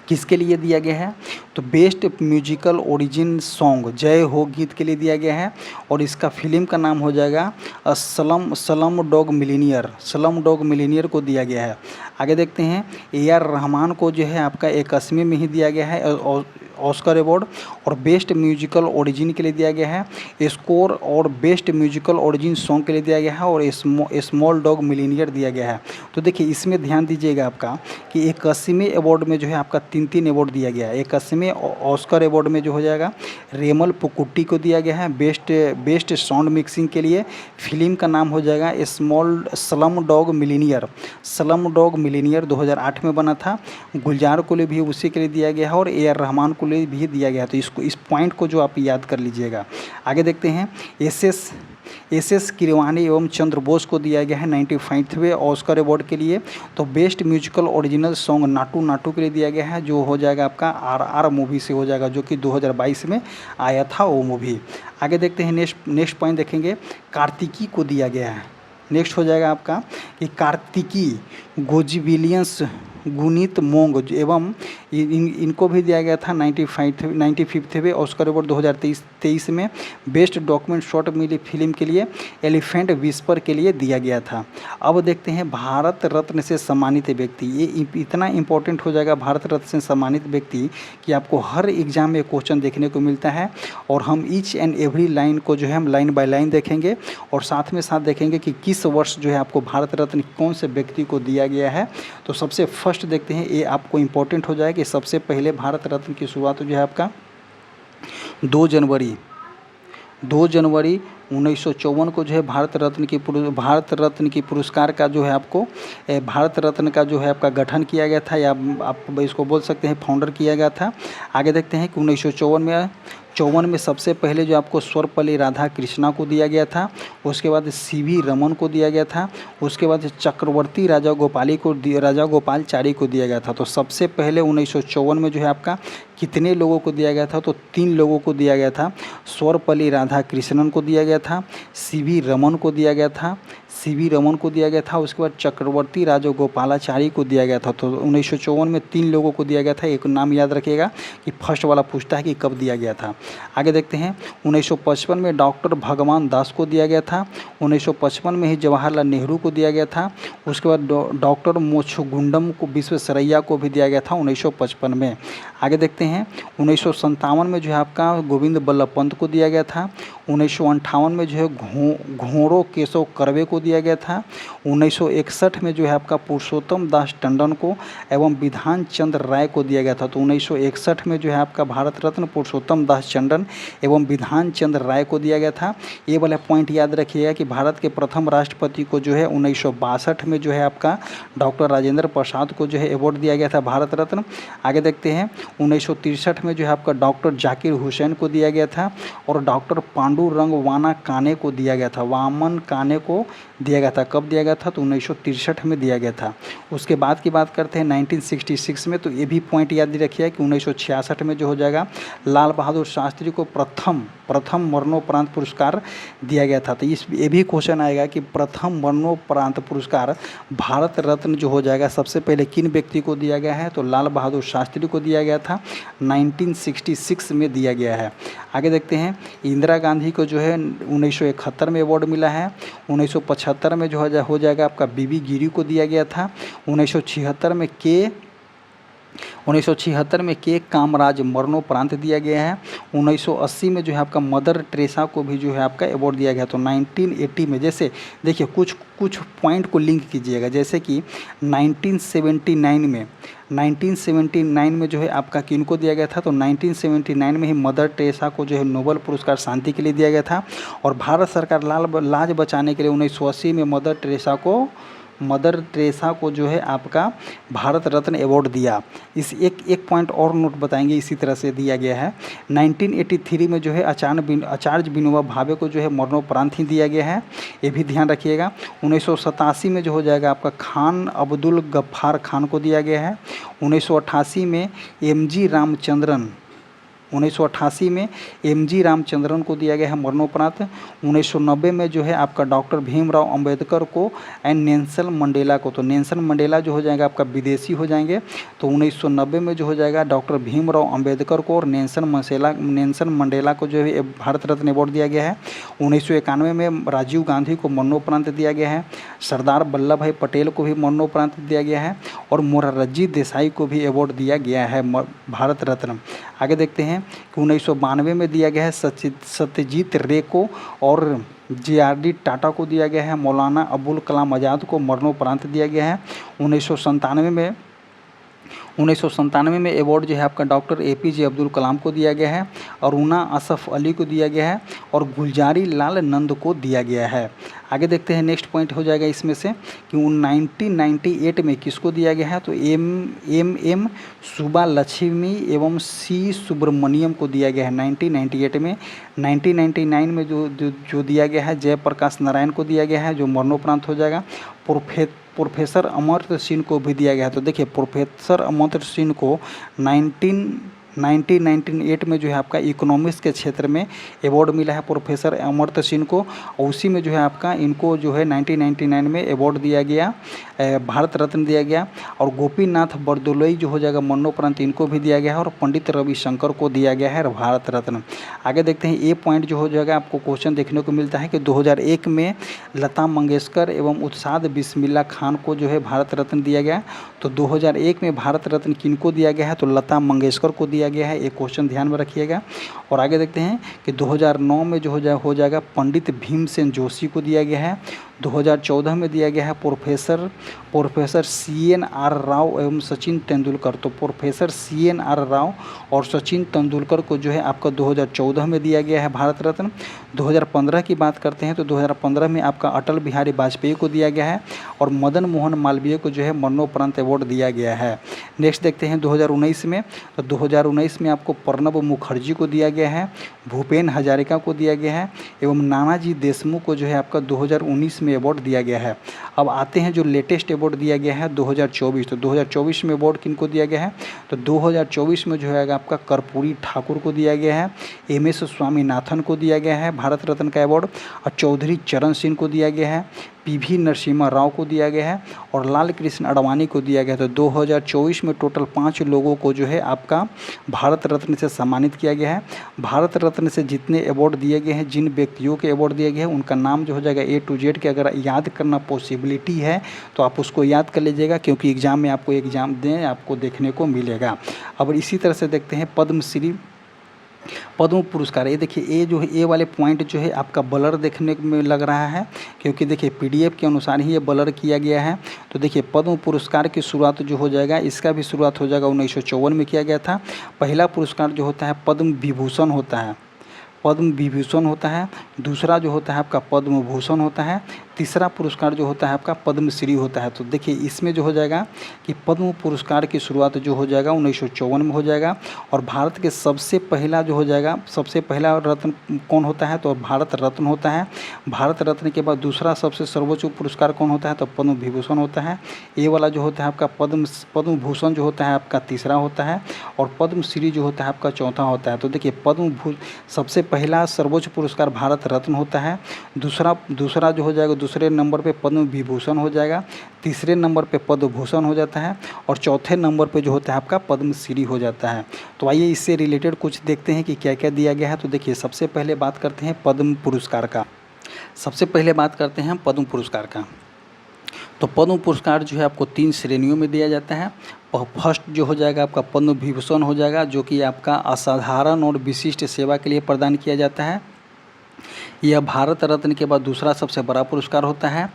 A: किसके लिए दिया गया है, तो बेस्ट म्यूजिकल ओरिजिन सॉन्ग जय हो गीत के लिए दिया गया है। और इसका फिल्म का नाम हो जाएगा स्लम डॉग मिलीनियर को दिया गया है। आगे देखते हैं, AR रहमान को जो है आपका 81वें में ही दिया गया है ऑस्कर अवार्ड, और बेस्ट म्यूजिकल ओरिजिन के लिए दिया गया है स्कोर, और बेस्ट म्यूजिकल ओरिजिन सॉन्ग के लिए दिया गया है, और स्मॉल डॉग मिलीनियर दिया गया है। तो देखिए, इसमें ध्यान दीजिएगा आपका कि 81वें अवार्ड में जो है आपका 3 अवार्ड दिया गया है। 81वें ऑस्कर अवार्ड में जो हो जाएगा रेमल पुकुट्टी को दिया गया है बेस्ट साउंड मिक्सिंग के लिए। फिल्म का नाम हो जाएगा स्लम डॉग मिलीनियर 2008 में बना था। गुलजार को भी उसी के लिए दिया गया है, और AR रहमान को भी दिया गया। तो इस पॉइंट को जो आप याद कर लीजिएगा। आगे देखते हैं, SS किरवानी एवं चंद्र बोस को दिया गया है 95वें ऑस्कर अवार्ड के लिए। तो best musical original song Naatu Naatu के लिए दिया गया है, जो हो जाएगा आपका RR मूवी से हो जाएगा, जो कि 2022 में आया था वो मूवी। आगे देखते हैं, नेक्स्ट पॉइंट देखेंगे, कार्तिकी को दिया गया है। नेक्स्ट हो जाएगा आपका कि कार्तिकी गोजिबिलियंस गुनीत मोंग एवं इनको भी दिया गया था 95वें ऑस्कर अवार्ड 2023 में बेस्ट डॉक्यूमेंट शॉर्ट मिली फिल्म के लिए एलिफेंट विस्पर के लिए दिया गया था। अब देखते हैं भारत रत्न से सम्मानित व्यक्ति। ये इतना इंपॉर्टेंट हो जाएगा भारत रत्न से सम्मानित व्यक्ति कि आपको हर एग्जाम में क्वेश्चन देखने को मिलता है, और हम ईच एंड एवरी लाइन को जो है हम लाइन बाय लाइन देखेंगे, और साथ में साथ देखेंगे कि किस वर्ष जो है आपको भारत रत्न कौन से व्यक्ति को दिया गया है। तो सबसे फर्स्ट देखते हैं, ये आपको इंपॉर्टेंट हो जाए कि सबसे पहले भारत रत्न की शुरुआत जो है आपका 2 जनवरी 1954 को जो है भारत रत्न की पुरस्कार का जो है आपको भारत रत्न का जो है आपका गठन किया गया था, या आप इसको बोल सकते हैं फाउंडर किया गया था। आगे देखते हैं कि 1954 में सबसे पहले जो आपको सर्वपल्ली राधाकृष्णा को दिया गया था, उसके बाद CV रमन को दिया गया था, उसके बाद चक्रवर्ती राजा गोपालचारी को दिया गया था। तो सबसे पहले 1954 में जो है आपका कितने लोगों को दिया गया था, तो 3 लोगों को दिया गया था। सर्वपल्ली राधाकृष्णन को दिया गया था, CV रमन को दिया गया था, उसके बाद चक्रवर्ती राजगोपालाचारी को दिया गया था। तो 1954 में 3 लोगों को दिया गया था। एक नाम याद रखिएगा कि फर्स्ट वाला पूछता है कि कब दिया गया था। आगे देखते हैं, 1955 में डॉक्टर भगवान दास को दिया गया था। 1955 में ही जवाहरलाल नेहरू को दिया गया था। उसके बाद डॉक्टर मोक्षगुंडम को विश्वेश्वरैया को भी दिया गया था 1955 में। आगे देखते हैं, 1957 में जो है आपका गोविंद बल्लभ पंत को दिया गया था। 1958 में जो है घोड़ो केशव कर्वे को दिया गया था। 1961 में जो है आपका पुरुषोत्तम दास टंडन को एवं विधान चंद्र राय को दिया गया था। तो 1961 में जो है आपका भारत रत्न पुरुषोत्तम दास टंडन एवं विधान चंद्र राय को दिया गया था। ये वाला पॉइंट याद रखिएगा कि भारत के प्रथम राष्ट्रपति को जो है 1962 में जो है आपका डॉक्टर राजेंद्र प्रसाद को जो है अवार्ड दिया गया था भारत रत्न। आगे देखते हैं, 1963 में जो है आपका डॉक्टर जाकिर हुसैन को दिया गया था, और डॉक्टर पांडुरंग वाना काने को दिया गया था। वामन काने को दिया गया था। कब दिया गया था? तो 1963 में दिया गया था। उसके बाद की बात करते हैं 1966 में, तो ये भी पॉइंट याद रखिए कि 1966 में जो हो जाएगा लाल बहादुर शास्त्री को प्रथम मरणोपरांत पुरस्कार दिया गया था। तो ये भी क्वेश्चन आएगा कि प्रथम मरणोपरांत पुरस्कार भारत रत्न जो हो जाएगा सबसे पहले किन व्यक्ति को दिया गया है? तो लाल बहादुर शास्त्री को दिया गया था, 1966 में दिया गया है। आगे देखते हैं, इंदिरा गांधी को जो है 1971 में अवार्ड मिला है। 1975 में जो हो जाएगा आपका बीबी गिरी को दिया गया था। 1976 में के कामराज मरणोपरांत दिया गया है। 1980 में जो है आपका मदर टेरेसा को भी जो है आपका अवार्ड दिया गया। तो 1980 में, जैसे देखिए कुछ पॉइंट को लिंक कीजिएगा, जैसे कि 1979 में जो है आपका किनको दिया गया था? तो 1979 में ही मदर टेरेसा को जो है नोबेल पुरस्कार शांति के लिए दिया गया था। और भारत सरकार लाज बचाने के लिए 1980 में मदर टेरेसा को जो है आपका भारत रत्न अवार्ड दिया। इस एक पॉइंट और नोट बताएंगे, इसी तरह से दिया गया है। 1983 में जो है आचार्य विनोबा भावे को जो है मरणोपरांत ही दिया गया है, ये भी ध्यान रखिएगा। 1987 में जो हो जाएगा आपका खान अब्दुल गफ्फार खान को दिया गया है। 1988 में एम जी रामचंद्रन को दिया गया है मरणोपरांत। 1990 में जो है आपका डॉक्टर भीमराव अंबेडकर को एंड नेल्सन मंडेला को, तो नेल्सन मंडेला जो हो जाएगा आपका विदेशी हो जाएंगे, तो 1990 में जो हो जाएगा डॉक्टर भीमराव अंबेडकर को और नेल्सन मंडेला को जो है भारत रत्न अवार्ड दिया गया है। 1991 में राजीव गांधी को मरणोपरांत दिया गया है। सरदार वल्लभ भाई पटेल को भी मरणोपरांत दिया गया है और मोरारजी देसाई को भी अवार्ड दिया गया है भारत रत्न। आगे देखते हैं कि 1992 में दिया गया है सत्यजीत रे को और JRD टाटा को दिया गया है। मौलाना अबुल कलाम आज़ाद को मरणोपरांत दिया गया है। 1997 में अवार्ड जो है आपका डॉक्टर APJ अब्दुल कलाम को दिया गया है, अरुणा असफ अली को दिया गया है और गुलजारी लाल नंद को दिया गया है। आगे देखते हैं, नेक्स्ट पॉइंट हो जाएगा इसमें से कि 1998 में किसको दिया गया है? तो एम सुबा लक्ष्मी एवं C सुब्रमण्यम को दिया गया है 1998 में। 1999 में जो दिया गया है जयप्रकाश नारायण को दिया गया है, जो मरणोपरांत हो जाएगा। प्रोफेसर अमर्त्य सेन को भी दिया गया है। तो देखिए प्रोफेसर अमर्त्य सेन को 1998 में जो है आपका इकोनॉमिक्स के क्षेत्र में अवार्ड मिला है प्रोफेसर अमर्त्य सेन को, और उसी में जो है आपका इनको जो है 1999 में अवार्ड दिया गया, भारत रत्न दिया गया। और गोपीनाथ बरदोलई जो हो जाएगा मरणोपरांत इनको भी दिया गया है और पंडित रविशंकर को दिया गया है भारत रत्न। आगे देखते हैं, ये पॉइंट जो हो जाएगा आपको क्वेश्चन देखने को मिलता है कि 2001 में लता मंगेशकर एवं उत्साद बिस्मिल्ला खान को जो है भारत रत्न दिया गया। तो 2001 में भारत रत्न किनको दिया गया है? तो लता मंगेशकर को दिया गया है, एक क्वेश्चन ध्यान में रखिएगा। और आगे देखते हैं कि 2009 में जो हो जाएगा पंडित भीमसेन जोशी को दिया गया है। 2014 में दिया गया है प्रोफेसर CNR राव एवं सचिन तेंदुलकर। तो प्रोफेसर CNR राव और सचिन तेंदुलकर को जो है आपका 2014 में दिया गया है भारत रत्न। 2015 की बात करते हैं तो 2015 में आपका अटल बिहारी वाजपेयी को दिया गया है और मदन मोहन मालवीय को जो है मरणोपरांत अवार्ड दिया गया है। नेक्स्ट देखते हैं 2019 में, तो 2019 में आपको प्रणब मुखर्जी को दिया गया है, भूपेन हजारिका को दिया गया है एवं नानाजी देशमुख को जो है आपका 2019 में अवार्ड दिया गया है। अब आते हैं जो लेटेस्ट अवार्ड दिया गया है 2024। तो 2024 में अवार्ड किनको दिया गया है? तो 2024 में जो है आपका कर्पूरी ठाकुर को दिया गया है, MS स्वामीनाथन को दिया गया है भारत रत्न का अवार्ड और चौधरी चरण सिंह को दिया गया है, PV नरसिम्हा राव को दिया गया है और लाल कृष्ण आडवाणी को दिया गया। तो 2024 में टोटल 5 लोगों को जो है आपका भारत रत्न से सम्मानित किया गया है। भारत रत्न से जितने अवार्ड दिए गए हैं, जिन व्यक्तियों के अवार्ड दिए गए हैं, उनका नाम जो हो जाएगा A to Z के अगर याद करना पॉसिबिलिटी है तो आप उसको याद कर लीजिएगा, क्योंकि एग्ज़ाम में आपको एग्ज़ाम दें आपको देखने को मिलेगा। अब इसी तरह से देखते हैं पद्म पुरस्कार। ये देखिए, ये जो है ये वाले पॉइंट जो है आपका ब्लर देखने में लग रहा है, क्योंकि देखिए PDF के अनुसार ही ये ब्लर किया गया है। तो देखिए पद्म पुरस्कार की शुरुआत जो हो जाएगा, इसका भी शुरुआत हो जाएगा 1954 में किया गया था। पहला पुरस्कार जो होता है पद्म विभूषण होता है, दूसरा जो होता है आपका पद्म भूषण होता है, तीसरा पुरस्कार जो होता है आपका पद्मश्री होता है। तो देखिए इसमें जो हो जाएगा कि पद्म पुरस्कार की शुरुआत जो हो जाएगा 1954 में हो जाएगा। और भारत के सबसे पहला जो हो जाएगा, सबसे पहला रत्न कौन होता है, तो भारत रत्न होता है। भारत रत्न के बाद दूसरा सबसे सर्वोच्च पुरस्कार कौन होता है, तो पद्म विभूषण होता है। ये वाला जो होता है आपका पद्म भूषण जो होता है आपका तीसरा होता है, और पद्मश्री जो होता है आपका चौथा होता है। तो देखिए सबसे पहला सर्वोच्च पुरस्कार भारत रत्न होता है। दूसरा जो हो जाएगा, दूसरे नंबर पे पद्म विभूषण हो जाएगा। तीसरे नंबर पे पद्म भूषण हो जाता है, और चौथे नंबर पे जो होता है आपका पद्मश्री हो जाता है। तो आइए इससे रिलेटेड कुछ देखते हैं कि क्या क्या दिया गया है। तो देखिए सबसे पहले बात करते हैं पद्म पुरस्कार का। सबसे पहले बात करते हैं पद्म पुरस्कार का। तो पद्म पुरस्कार जो है आपको 3 श्रेणियों में दिया जाता है। फर्स्ट जो हो जाएगा आपका पद्म विभूषण हो जाएगा, जो कि आपका असाधारण और विशिष्ट सेवा के लिए प्रदान किया जाता है। यह भारत रत्न के बाद दूसरा सबसे बड़ा पुरस्कार होता है।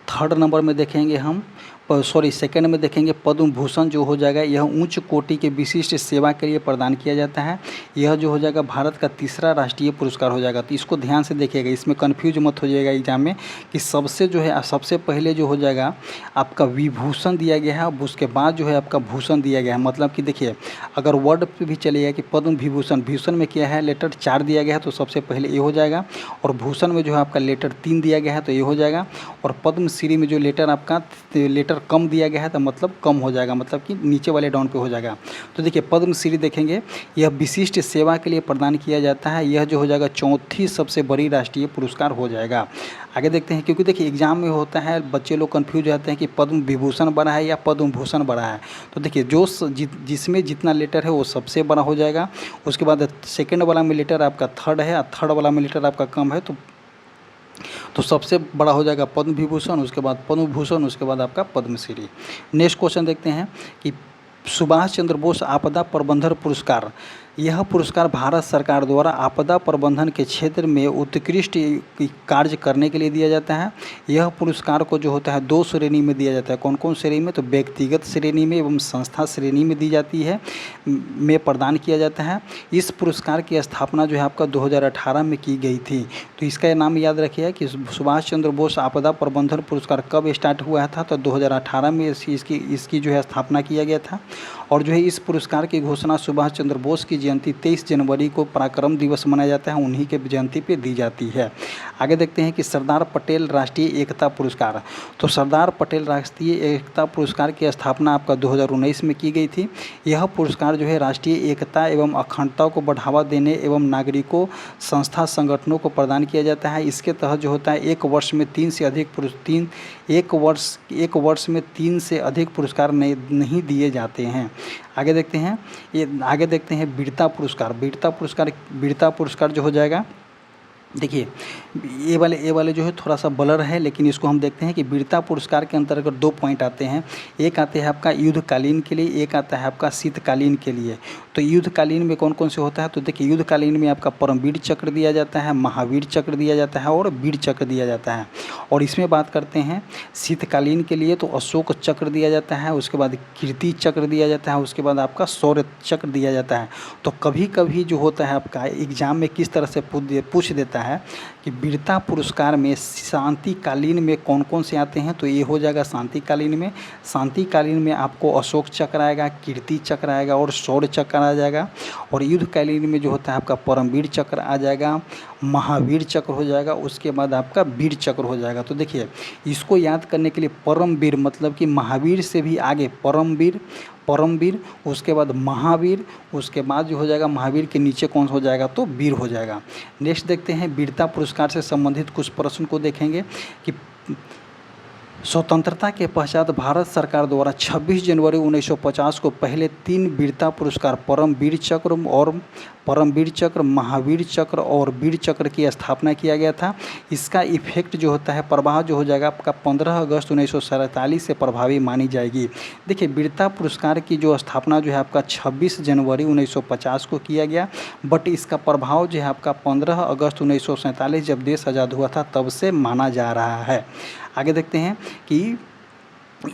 A: थर्ड नंबर में देखेंगे हम सेकंड में देखेंगे पद्म भूषण जो हो जाएगा, यह उच्च कोटि के विशिष्ट सेवा के लिए प्रदान किया जाता है। यह जो हो जाएगा भारत का तीसरा राष्ट्रीय पुरस्कार हो जाएगा। तो इसको ध्यान से देखिएगा, इसमें कन्फ्यूज मत हो जाएगा एग्जाम में कि सबसे पहले जो हो जाएगा आपका विभूषण दिया गया है, उसके बाद जो है आपका भूषण दिया गया है। मतलब कि देखिए अगर वर्ड पे भी चलेगा कि पद्म विभूषण, भूषण में क्या है लेटर 4 दिया गया है, तो सबसे पहले ये हो जाएगा। और भूषण में जो है आपका लेटर 3 दिया गया है, तो ये हो जाएगा। और पद्मश्री में जो लेटर आपका लेटर कम दिया गया है, तो मतलब कम हो जाएगा, मतलब कि नीचे वाले डाउन पे हो जाएगा। तो देखिए पद्मश्री देखेंगे, यह विशिष्ट सेवा के लिए प्रदान किया जाता है। यह जो हो जाएगा चौथी सबसे बड़ी राष्ट्रीय पुरस्कार हो जाएगा। आगे देखते हैं, क्योंकि देखिए एग्जाम में होता है बच्चे लोग कंफ्यूज रहते हैं कि पद्म विभूषण बड़ा है या पद्म भूषण बड़ा है। तो देखिए जिसमें जितना लेटर है वो सबसे बड़ा हो जाएगा। उसके बाद सेकंड वाला में लेटर आपका थर्ड है, और थर्ड वाला में लेटर आपका कम है, तो सबसे बड़ा हो जाएगा पद्म विभूषण, उसके बाद पद्म भूषण, उसके बाद आपका पद्मश्री। नेक्स्ट क्वेश्चन देखते हैं कि सुभाष चंद्र बोस आपदा प्रबंधन पुरस्कार, यह पुरस्कार भारत सरकार द्वारा आपदा प्रबंधन के क्षेत्र में उत्कृष्ट कार्य करने के लिए दिया जाता है। यह पुरस्कार को जो होता है 2 श्रेणी में दिया जाता है। कौन कौन श्रेणी में, तो व्यक्तिगत श्रेणी में एवं संस्था श्रेणी में दी जाती है, में प्रदान किया जाता है। इस पुरस्कार की स्थापना जो है आपका 2018 में की गई थी। तो इसका नाम याद रखिए कि सुभाष चंद्र बोस आपदा प्रबंधन पुरस्कार कब स्टार्ट हुआ था, तो 2018 में इसकी जो है स्थापना किया गया था। और जो है इस पुरस्कार की घोषणा सुभाष चंद्र बोस की जयंती 23 जनवरी को पराक्रम दिवस मनाया जाता है, उन्हीं के जयंती पे दी जाती है। आगे देखते हैं कि सरदार पटेल राष्ट्रीय एकता पुरस्कार। तो सरदार पटेल राष्ट्रीय एकता पुरस्कार की स्थापना आपका 2019 में की गई थी। यह पुरस्कार जो है राष्ट्रीय एकता एवं अखंडता को बढ़ावा देने एवं नागरिकों, संस्था, संगठनों को प्रदान किया जाता है। इसके तहत जो होता है एक वर्ष में 3 से अधिक पुरस्कार नहीं दिए जाते हैं। आगे देखते हैं वीरता पुरस्कार जो हो जाएगा, देखिए ये वाले जो है थोड़ा सा ब्लर है, लेकिन इसको हम देखते हैं कि वीरता पुरस्कार के अंतर्गत 2 पॉइंट आते हैं। एक आते हैं आपका युद्धकालीन के लिए, एक आता है आपका शीतकालीन के लिए। तो युद्धकालीन में कौन कौन से होता है, तो देखिए युद्धकालीन में आपका परमवीर चक्र दिया जाता है, महावीर चक्र दिया जाता है और वीर चक्र दिया जाता है। और इसमें बात करते हैं शीतकालीन के लिए, तो अशोक चक्र दिया जाता है, उसके बाद कीर्ति चक्र दिया जाता है, उसके बाद आपका शौर्य चक्र दिया जाता है। तो कभी कभी जो होता है आपका एग्जाम में किस तरह से पूछ देता है कि वीरता पुरस्कार में शांतिकालीन में कौन कौन से आते हैं, तो ये हो जाएगा शांतिकालीन में आपको अशोक चक्र आएगा, कीर्ति चक्र आएगा और शौर्य चक्र आ जाएगा। और युद्धकालीन में जो होता है आपका परमवीर चक्र आ जाएगा, महावीर चक्र हो जाएगा, उसके बाद आपका वीर चक्र हो जाएगा। तो देखिए इसको याद करने के लिए परमवीर मतलब कि महावीर से भी आगे परमवीर, उसके बाद महावीर, उसके बाद जो हो जाएगा महावीर के नीचे कौन हो जाएगा, तो वीर हो जाएगा। नेक्स्ट देखते हैं वीरता पुरस्कार से संबंधित कुछ प्रश्न को देखेंगे कि स्वतंत्रता के पश्चात भारत सरकार द्वारा 26 जनवरी 1950 को पहले 3 वीरता पुरस्कार परमवीर चक्र, महावीर चक्र और वीर चक्र की स्थापना किया गया था। इसका इफेक्ट जो होता है, प्रभाव जो हो जाएगा आपका 15 अगस्त 1947 से प्रभावी मानी जाएगी। देखिए वीरता पुरस्कार की जो स्थापना जो है आपका 26 जनवरी 1950 को किया गया, बट इसका प्रभाव जो है आपका 15 अगस्त 1947 जब देश आज़ाद हुआ था तब से माना जा रहा है। आगे देखते हैं कि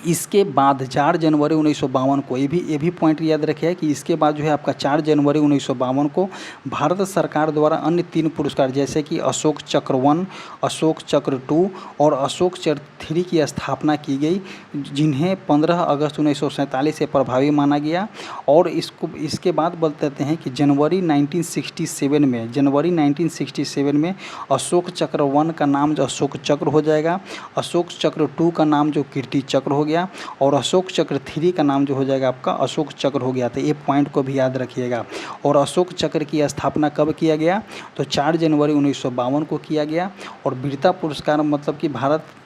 A: इसके बाद 4 जनवरी 1952 को ये भी पॉइंट याद रखिए कि इसके बाद जो है आपका 4 जनवरी 1952 को भारत सरकार द्वारा अन्य 3 पुरस्कार जैसे कि अशोक चक्र 1, अशोक चक्र 2 और अशोक चक्र 3 की स्थापना की गई, जिन्हें 15 अगस्त 1947 से प्रभावी माना गया। और इसके बाद बताते हैं कि जनवरी 1967 में अशोक चक्र 1 का नाम जो अशोक चक्र हो जाएगा, अशोक चक्र 2 का नाम जो कीर्ति चक्र हो गया और अशोक चक्र 3 का नाम जो हो जाएगा आपका अशोक चक्र हो गया। तो ये पॉइंट को भी याद रखिएगा। और अशोक चक्र की स्थापना कब किया गया? तो 4 जनवरी 1952 को किया गया। और वीरता पुरस्कार मतलब कि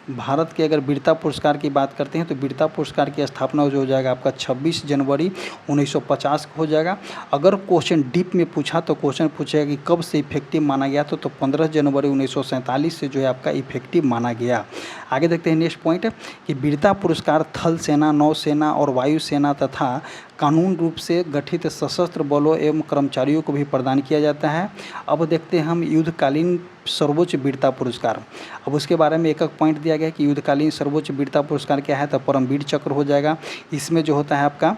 A: भारत के अगर वीरता पुरस्कार की बात करते हैं तो वीरता पुरस्कार की स्थापना जो हो जाएगा आपका 26 जनवरी 1950 को हो जाएगा। अगर क्वेश्चन डीप में पूछा तो क्वेश्चन पूछेगा कि कब से इफेक्टिव माना गया, तो 15 जनवरी 1947 से जो है आपका इफेक्टिव माना गया। आगे देखते हैं नेक्स्ट पॉइंट कि वीरता पुरस्कार थल सेना, नौसेना और वायुसेना तथा कानून रूप से गठित सशस्त्र बलों एवं कर्मचारियों को भी प्रदान किया जाता है। अब देखते हैं हम युद्धकालीन सर्वोच्च वीरता पुरस्कार। अब उसके बारे में एक पॉइंट दिया गया कि युद्धकालीन सर्वोच्च वीरता पुरस्कार क्या है, तो परमवीर चक्र हो जाएगा। इसमें जो होता है आपका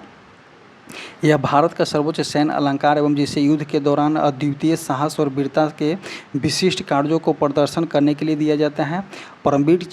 A: यह भारत का सर्वोच्च सैन्य अलंकार एवं जिसे युद्ध के दौरान अद्वितीय साहस और वीरता के विशिष्ट कार्यों को प्रदर्शन करने के लिए दिया जाता है। परमवीर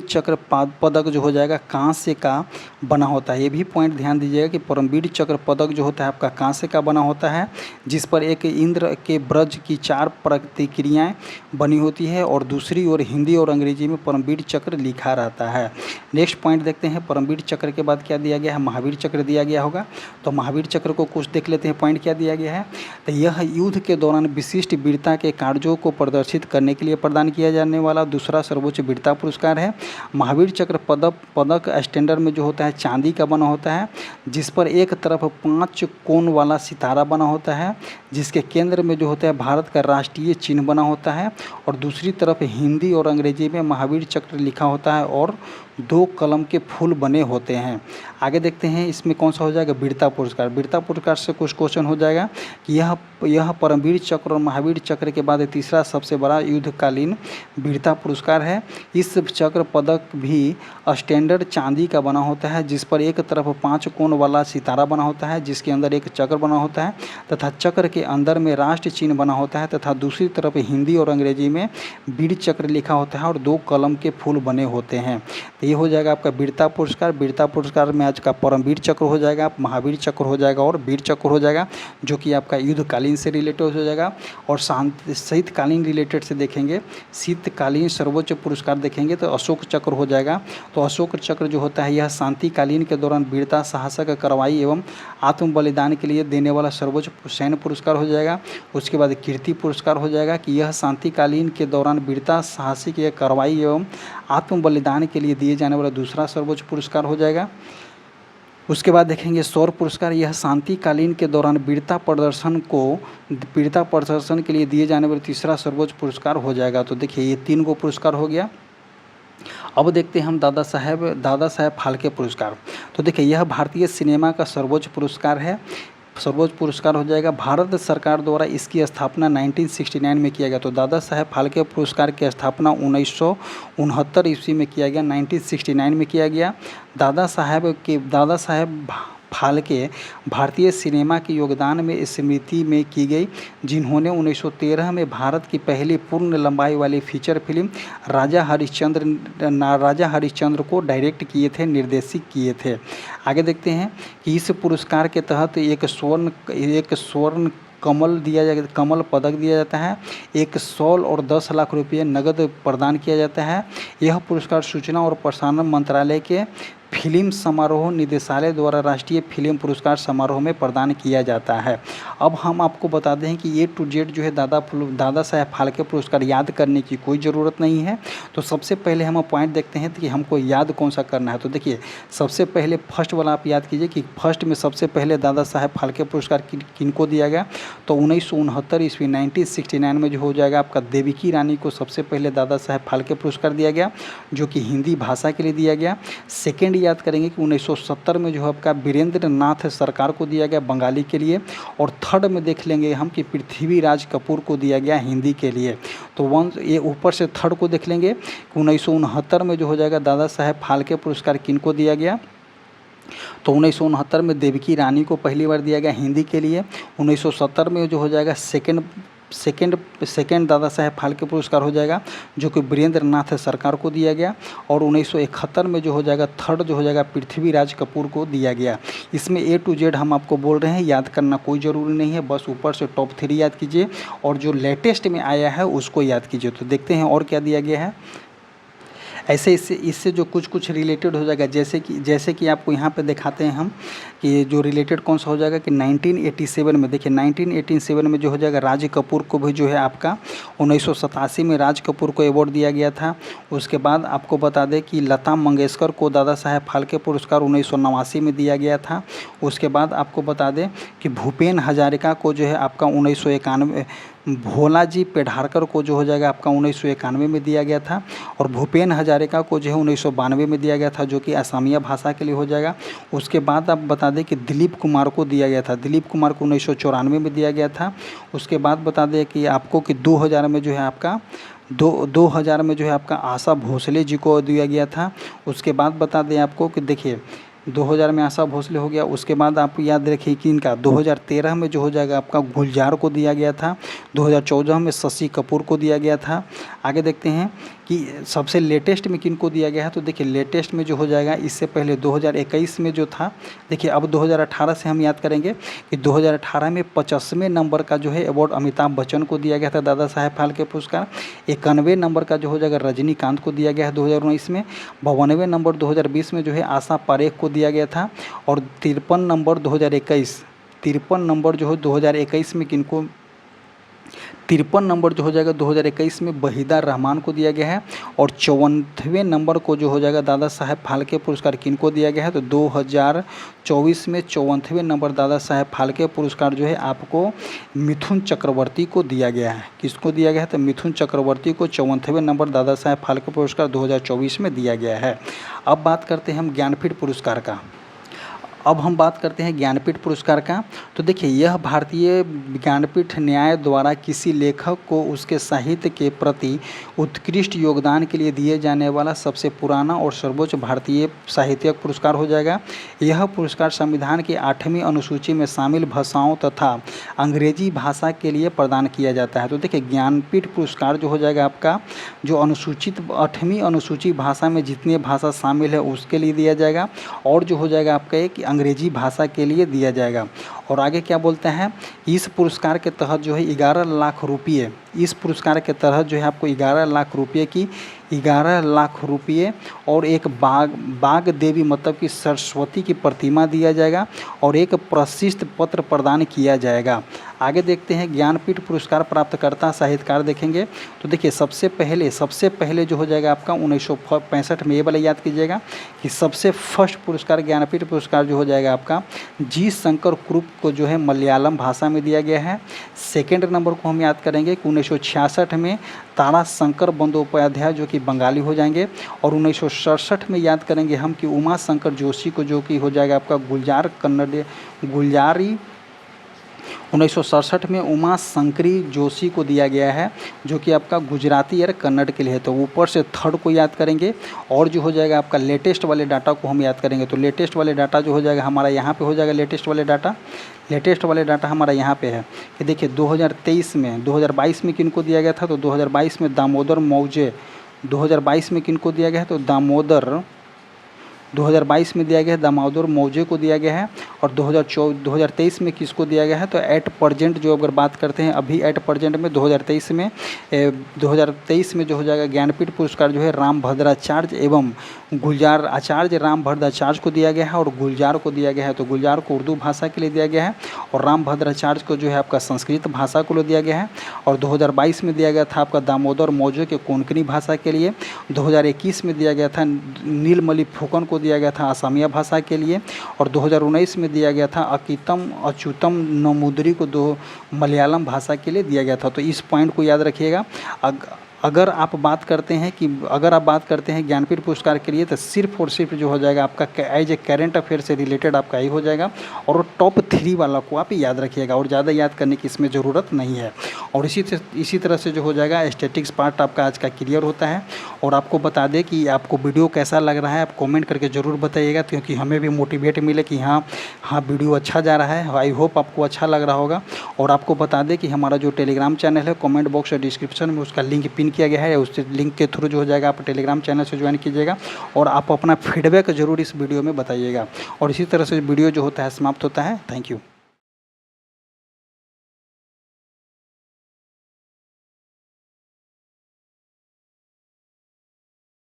A: चक्र पदक जो हो जाएगा कांस्य का बना होता है। ये भी पॉइंट ध्यान दीजिएगा कि परमवीर चक्र पदक जो होता है आपका कांस्य का बना होता है, जिस पर एक इंद्र के ब्रज की 4 प्रतिक्रियाएँ बनी होती है और दूसरी ओर हिंदी और अंग्रेजी में परमवीर चक्र लिखा रहता है। नेक्स्ट पॉइंट देखते हैं, परमवीर चक्र के बाद क्या दिया गया है, महावीर चक्र दिया गया होगा। तो महावीर चक्र को कुछ देख लेते हैं, पॉइंट क्या दिया गया है। तो यह युद्ध के दौरान विशिष्ट वीरता के कार्यों को प्रदर्शित करने के लिए प्रदान किया जाने वाला दूसरा सर्वोच्च वीरता पुरस्कार है। महावीर चक्र पदक स्टैंडर्ड में जो होता है चांदी का बना होता है, जिस पर एक तरफ 5 कोण वाला सितारा बना होता है, जिसके केंद्र में जो होता है भारत का राष्ट्रीय चिन्ह बना होता है और दूसरी तरफ हिंदी और अंग्रेजी में महावीर चक्र लिखा होता है और 2 कलम के फूल बने होते हैं। आगे देखते हैं इसमें कौन सा हो जाएगा, वीरता पुरस्कार। वीरता पुरस्कार से कुछ क्वेश्चन हो जाएगा कि यह परमवीर चक्र और महावीर चक्र के बाद तीसरा सबसे बड़ा युद्धकालीन वीरता पुरस्कार है। इस चक्र पदक भी स्टैंडर्ड चांदी का बना होता है, जिस पर एक तरफ 5 कोण वाला सितारा बना होता है, जिसके अंदर एक चक्र बना होता है तथा चक्र के अंदर में राष्ट्र चिन्ह बना होता है तथा दूसरी तरफ हिंदी और अंग्रेजी में वीर चक्र लिखा होता है और 2 कलम के फूल बने होते हैं। ये हो जाएगा आपका वीरता पुरस्कार। वीरता पुरस्कार में आज का परमवीर चक्र हो जाएगा, महावीर चक्र हो जाएगा और वीर चक्र हो जाएगा, जो कि आपका युद्धकालीन से रिलेटेड हो जाएगा। और शीतकालीन रिलेटेड से देखेंगे, शीतकालीन सर्वोच्च पुरस्कार देखेंगे तो अशोक चक्र हो जाएगा। तो अशोक चक्र जो होता है यह शांतिकालीन के दौरान वीरता, साहसक कार्रवाई एवं आत्म बलिदान के लिए देने वाला सर्वोच्च सैन्य पुरस्कार हो जाएगा। उसके बाद कीर्ति पुरस्कार हो जाएगा कि यह शांतिकालीन के दौरान वीरता, साहसिक कार्रवाई एवं आत्म बलिदान के लिए दिए जाने वाला दूसरा सर्वोच्च पुरस्कार हो जाएगा। उसके बाद देखेंगे शौर्य पुरस्कार। यह शांतिकालीन के दौरान वीरता प्रदर्शन के लिए दिए जाने वाला तीसरा सर्वोच्च पुरस्कार हो जाएगा। तो देखिए ये 3 गो पुरस्कार हो गया। अब देखते हैं हम दादा साहेब फाल्के पुरस्कार। तो देखिए यह भारतीय सिनेमा का सर्वोच्च पुरस्कार है, सर्वोच्च पुरस्कार हो जाएगा। भारत सरकार द्वारा इसकी स्थापना 1969 में किया गया। तो दादा साहेब फाल्के पुरस्कार की स्थापना 1969 ईस्वी में किया गया, 1969 में किया गया। दादा साहेब फाल्के भारतीय सिनेमा के योगदान में स्मृति में की गई, जिन्होंने 1913 में भारत की पहली पूर्ण लंबाई वाली फीचर फिल्म राजा हरिश्चंद्र को डायरेक्ट किए थे, निर्देशित किए थे। आगे देखते हैं कि इस पुरस्कार के तहत एक स्वर्ण कमल पदक दिया जाता है, एक शॉल और 10 लाख रुपये नगद प्रदान किया जाता है। यह पुरस्कार सूचना और प्रसारण मंत्रालय के फिल्म समारोह निदेशालय द्वारा राष्ट्रीय फिल्म पुरस्कार समारोह में प्रदान किया जाता है। अब हम आपको बता दें कि A to Z जो है दादा साहेब फाल्के पुरस्कार याद करने की कोई ज़रूरत नहीं है। तो सबसे पहले हम पॉइंट देखते हैं कि हमको याद कौन सा करना है। तो देखिए सबसे पहले फर्स्ट वाला आप याद कीजिए कि फर्स्ट में सबसे पहले दादा साहेब फाल्के पुरस्कार किनको दिया गया। तो 1969 ईस्वी 1969 में जो हो जाएगा आपका देविकी रानी को सबसे पहले दादा साहेब फाल्के पुरस्कार दिया गया, जो कि हिंदी भाषा के लिए दिया गया। सेकेंड याद याद करेंगे कि 1970 में जो है आपका वीरेंद्र नाथ सरकार को दिया गया बंगाली के लिए, और थर्ड में देख लेंगे हम कि पृथ्वीराज कपूर को दिया गया हिंदी के लिए। तो ये ऊपर से थर्ड को देख लेंगे कि 1969 में जो हो जाएगा दादा साहेब फाल्के पुरस्कार किनको दिया गया, तो 1969 में देवकी रानी को पहली बार दिया गया हिंदी के लिए। 1970 में जो हो जाएगा सेकेंड दादा साहेब फाल्के पुरस्कार हो जाएगा जो कि वीरेंद्र नाथ सरकार को दिया गया, और 1971 में जो हो जाएगा थर्ड जो हो जाएगा पृथ्वीराज कपूर को दिया गया। इसमें A to Z हम आपको बोल रहे हैं, याद करना कोई ज़रूरी नहीं है, बस ऊपर से टॉप 3 याद कीजिए और जो लेटेस्ट में आया है उसको याद कीजिए। तो देखते हैं और क्या दिया गया है। ऐसे इससे जो कुछ रिलेटेड हो जाएगा, जैसे कि आपको यहाँ पे दिखाते हैं हम कि जो रिलेटेड कौन सा हो जाएगा कि 1987 में, देखिए 1987 में जो हो जाएगा राज कपूर को भी जो है आपका 1987 में राज कपूर को अवार्ड दिया गया था। उसके बाद आपको बता दें कि लता मंगेशकर को दादा साहेब फाल्के पुरस्कार 1989 में दिया गया था। उसके बाद आपको बता दें कि भूपेन हजारिका को जो है आपका 1991, भोला जी पेढ़ारकर को जो हो जाएगा आपका 1991 में दिया गया था, और भूपेन हजारिका को जो है 1992 में दिया गया था जो कि असमिया भाषा के लिए हो जाएगा। उसके बाद आप बता दें कि दिलीप कुमार को दिया गया था, दिलीप कुमार को 1994 में दिया गया था। उसके बाद बता दें कि आपको कि 2000 में जो है आपका 2000 में जो है आपका आशा भोसले जी को दिया गया था। उसके बाद बता दें आपको कि देखिए 2000 में आशा भोसले हो गया। उसके बाद आप याद रखिए कि इनका 2013 में जो हो जाएगा आपका गुलजार को दिया गया था, 2014 में शशि कपूर को दिया गया था। आगे देखते हैं कि सबसे लेटेस्ट में किनको दिया गया है, तो देखिए लेटेस्ट में जो हो जाएगा इससे पहले 2021 में जो था, देखिए अब 2018 से हम याद करेंगे कि 2018 में 50वें नंबर का जो है अवार्ड अमिताभ बच्चन को दिया गया था दादा साहेब फाल्के पुरस्कार। 91 नंबर का जो हो जाएगा रजनीकांत को दिया गया है 2019 में। 52वें नंबर 2020 में जो है आशा पारेख को दिया गया था, और 53 नंबर 2021 जो है 2021 में किनको 53 नंबर जो हो जाएगा 2021 में वहीदा रहमान को दिया गया है, और 54वें नंबर को जो हो जाएगा दादा साहेब फाल्के पुरस्कार किनको दिया गया है, तो 2024 में 54वें नंबर दादा साहेब फाल्के पुरस्कार जो है आपको मिथुन चक्रवर्ती को दिया गया है। किसको दिया गया है, तो मिथुन चक्रवर्ती को 54वें नंबर दादा साहेब फाल्के पुरस्कार 2024 में दिया गया है। अब बात करते हैं हम ज्ञानपीठ पुरस्कार का। अब हम बात करते हैं ज्ञानपीठ पुरस्कार का। तो देखिए यह भारतीय ज्ञानपीठ न्याय द्वारा किसी लेखक को उसके साहित्य के प्रति उत्कृष्ट योगदान के लिए दिए जाने वाला सबसे पुराना और सर्वोच्च भारतीय साहित्यिक पुरस्कार हो जाएगा। यह पुरस्कार संविधान की 8वीं अनुसूची में शामिल भाषाओं तथा अंग्रेजी भाषा के लिए प्रदान किया जाता है। तो देखिए ज्ञानपीठ पुरस्कार जो हो जाएगा आपका जो अनुसूचित 8वीं अनुसूची भाषा में जितने भाषा शामिल है उसके लिए दिया जाएगा, और जो हो जाएगा आपका एक अंग्रेजी भाषा के लिए दिया जाएगा। और आगे क्या बोलते हैं, इस पुरस्कार के तहत जो है 11 लाख रुपये, इस पुरस्कार के तहत जो है आपको 11 लाख रुपये की 11 लाख रुपये और एक बाग देवी मतलब कि सरस्वती की प्रतिमा दिया जाएगा, और एक प्रशस्ति पत्र प्रदान किया जाएगा। आगे देखते हैं ज्ञानपीठ पुरस्कार प्राप्तकर्ता साहित्यकार देखेंगे। तो देखिए सबसे पहले जो हो जाएगा आपका 1965 में, ये वाला याद कीजिएगा कि सबसे फर्स्ट पुरस्कार ज्ञानपीठ पुरस्कार जो हो जाएगा आपका जी शंकर कुरुप को जो है मलयालम भाषा में दिया गया है। सेकेंड नंबर को हम याद करेंगे कि 1966 में तारा शंकर बंदोपाध्याय जो कि बंगाली हो जाएंगे, और 1967 में याद करेंगे हम कि उमा शंकर जोशी को जो कि हो जाएगा आपका गुलजारी 1967 में उमा शंकरी जोशी को दिया गया है जो कि आपका गुजराती और कन्नड़ के लिए है। तो ऊपर से थर्ड को याद करेंगे, और जो हो जाएगा आपका लेटेस्ट वाले डाटा को हम याद करेंगे। तो लेटेस्ट वाले डाटा जो हो जाएगा हमारा यहाँ पे हो जाएगा लेटेस्ट वाले डाटा हमारा यहाँ पे है कि देखिए 2022 में किनको दिया गया था, तो 2022 में दामोदर मौजे 2022 में किनको दिया गया है, तो 2022 में दिया गया है दामोदर मौजे को दिया गया है। और 2023 में किसको दिया गया है, तो एट प्रेजेंट जो अगर बात करते हैं अभी एट प्रेजेंट में 2023 में जो हो जाएगा ज्ञानपीठ पुरस्कार जो है राम भद्राचार्य एवं गुलजार आचार्य राम भद्राचार्य को दिया गया है, और गुलजार को दिया गया है। तो गुलजार को उर्दू भाषा के लिए दिया गया है, और राम भद्राचार्य को जो है आपका संस्कृत भाषा को दिया गया है। और 2022 में दिया गया था आपका दामोदर मौजे के कोंकणी भाषा के लिए। 2021 में दिया गया था नीलमणि फुकन को दिया गया था असमिया भाषा के लिए, और 2019 में दिया गया था अच्युतम नमूदरी को मलयालम भाषा के लिए दिया गया था। तो इस पॉइंट को याद रखिएगा। अगर आप बात करते हैं ज्ञानपीठ पुरस्कार के लिए, तो सिर्फ और सिर्फ जो हो जाएगा आपका एज ए करेंट अफेयर से रिलेटेड आपका ही हो जाएगा, और टॉप 3 वाला को आप याद रखिएगा, और ज़्यादा याद करने की इसमें ज़रूरत नहीं है। और इसी तरह से जो हो जाएगा स्टैटिक्स पार्ट आपका आज का क्लियर होता है। और आपको बता दें कि आपको वीडियो कैसा लग रहा है, आप कमेंट करके ज़रूर बताइएगा, क्योंकि हमें भी मोटिवेट मिले कि हाँ वीडियो अच्छा जा रहा है। आई होप आपको अच्छा लग रहा होगा। और आपको बता दें कि हमारा जो टेलीग्राम चैनल है, कमेंट बॉक्स और डिस्क्रिप्शन में उसका लिंक पिन किया गया है, उस लिंक के थ्रू जो हो जाएगा आप टेलीग्राम चैनल से ज्वाइन कीजिएगा, और आप अपना फीडबैक ज़रूर इस वीडियो में बताइएगा। और इसी तरह से वीडियो जो होता है समाप्त होता है। Thank you.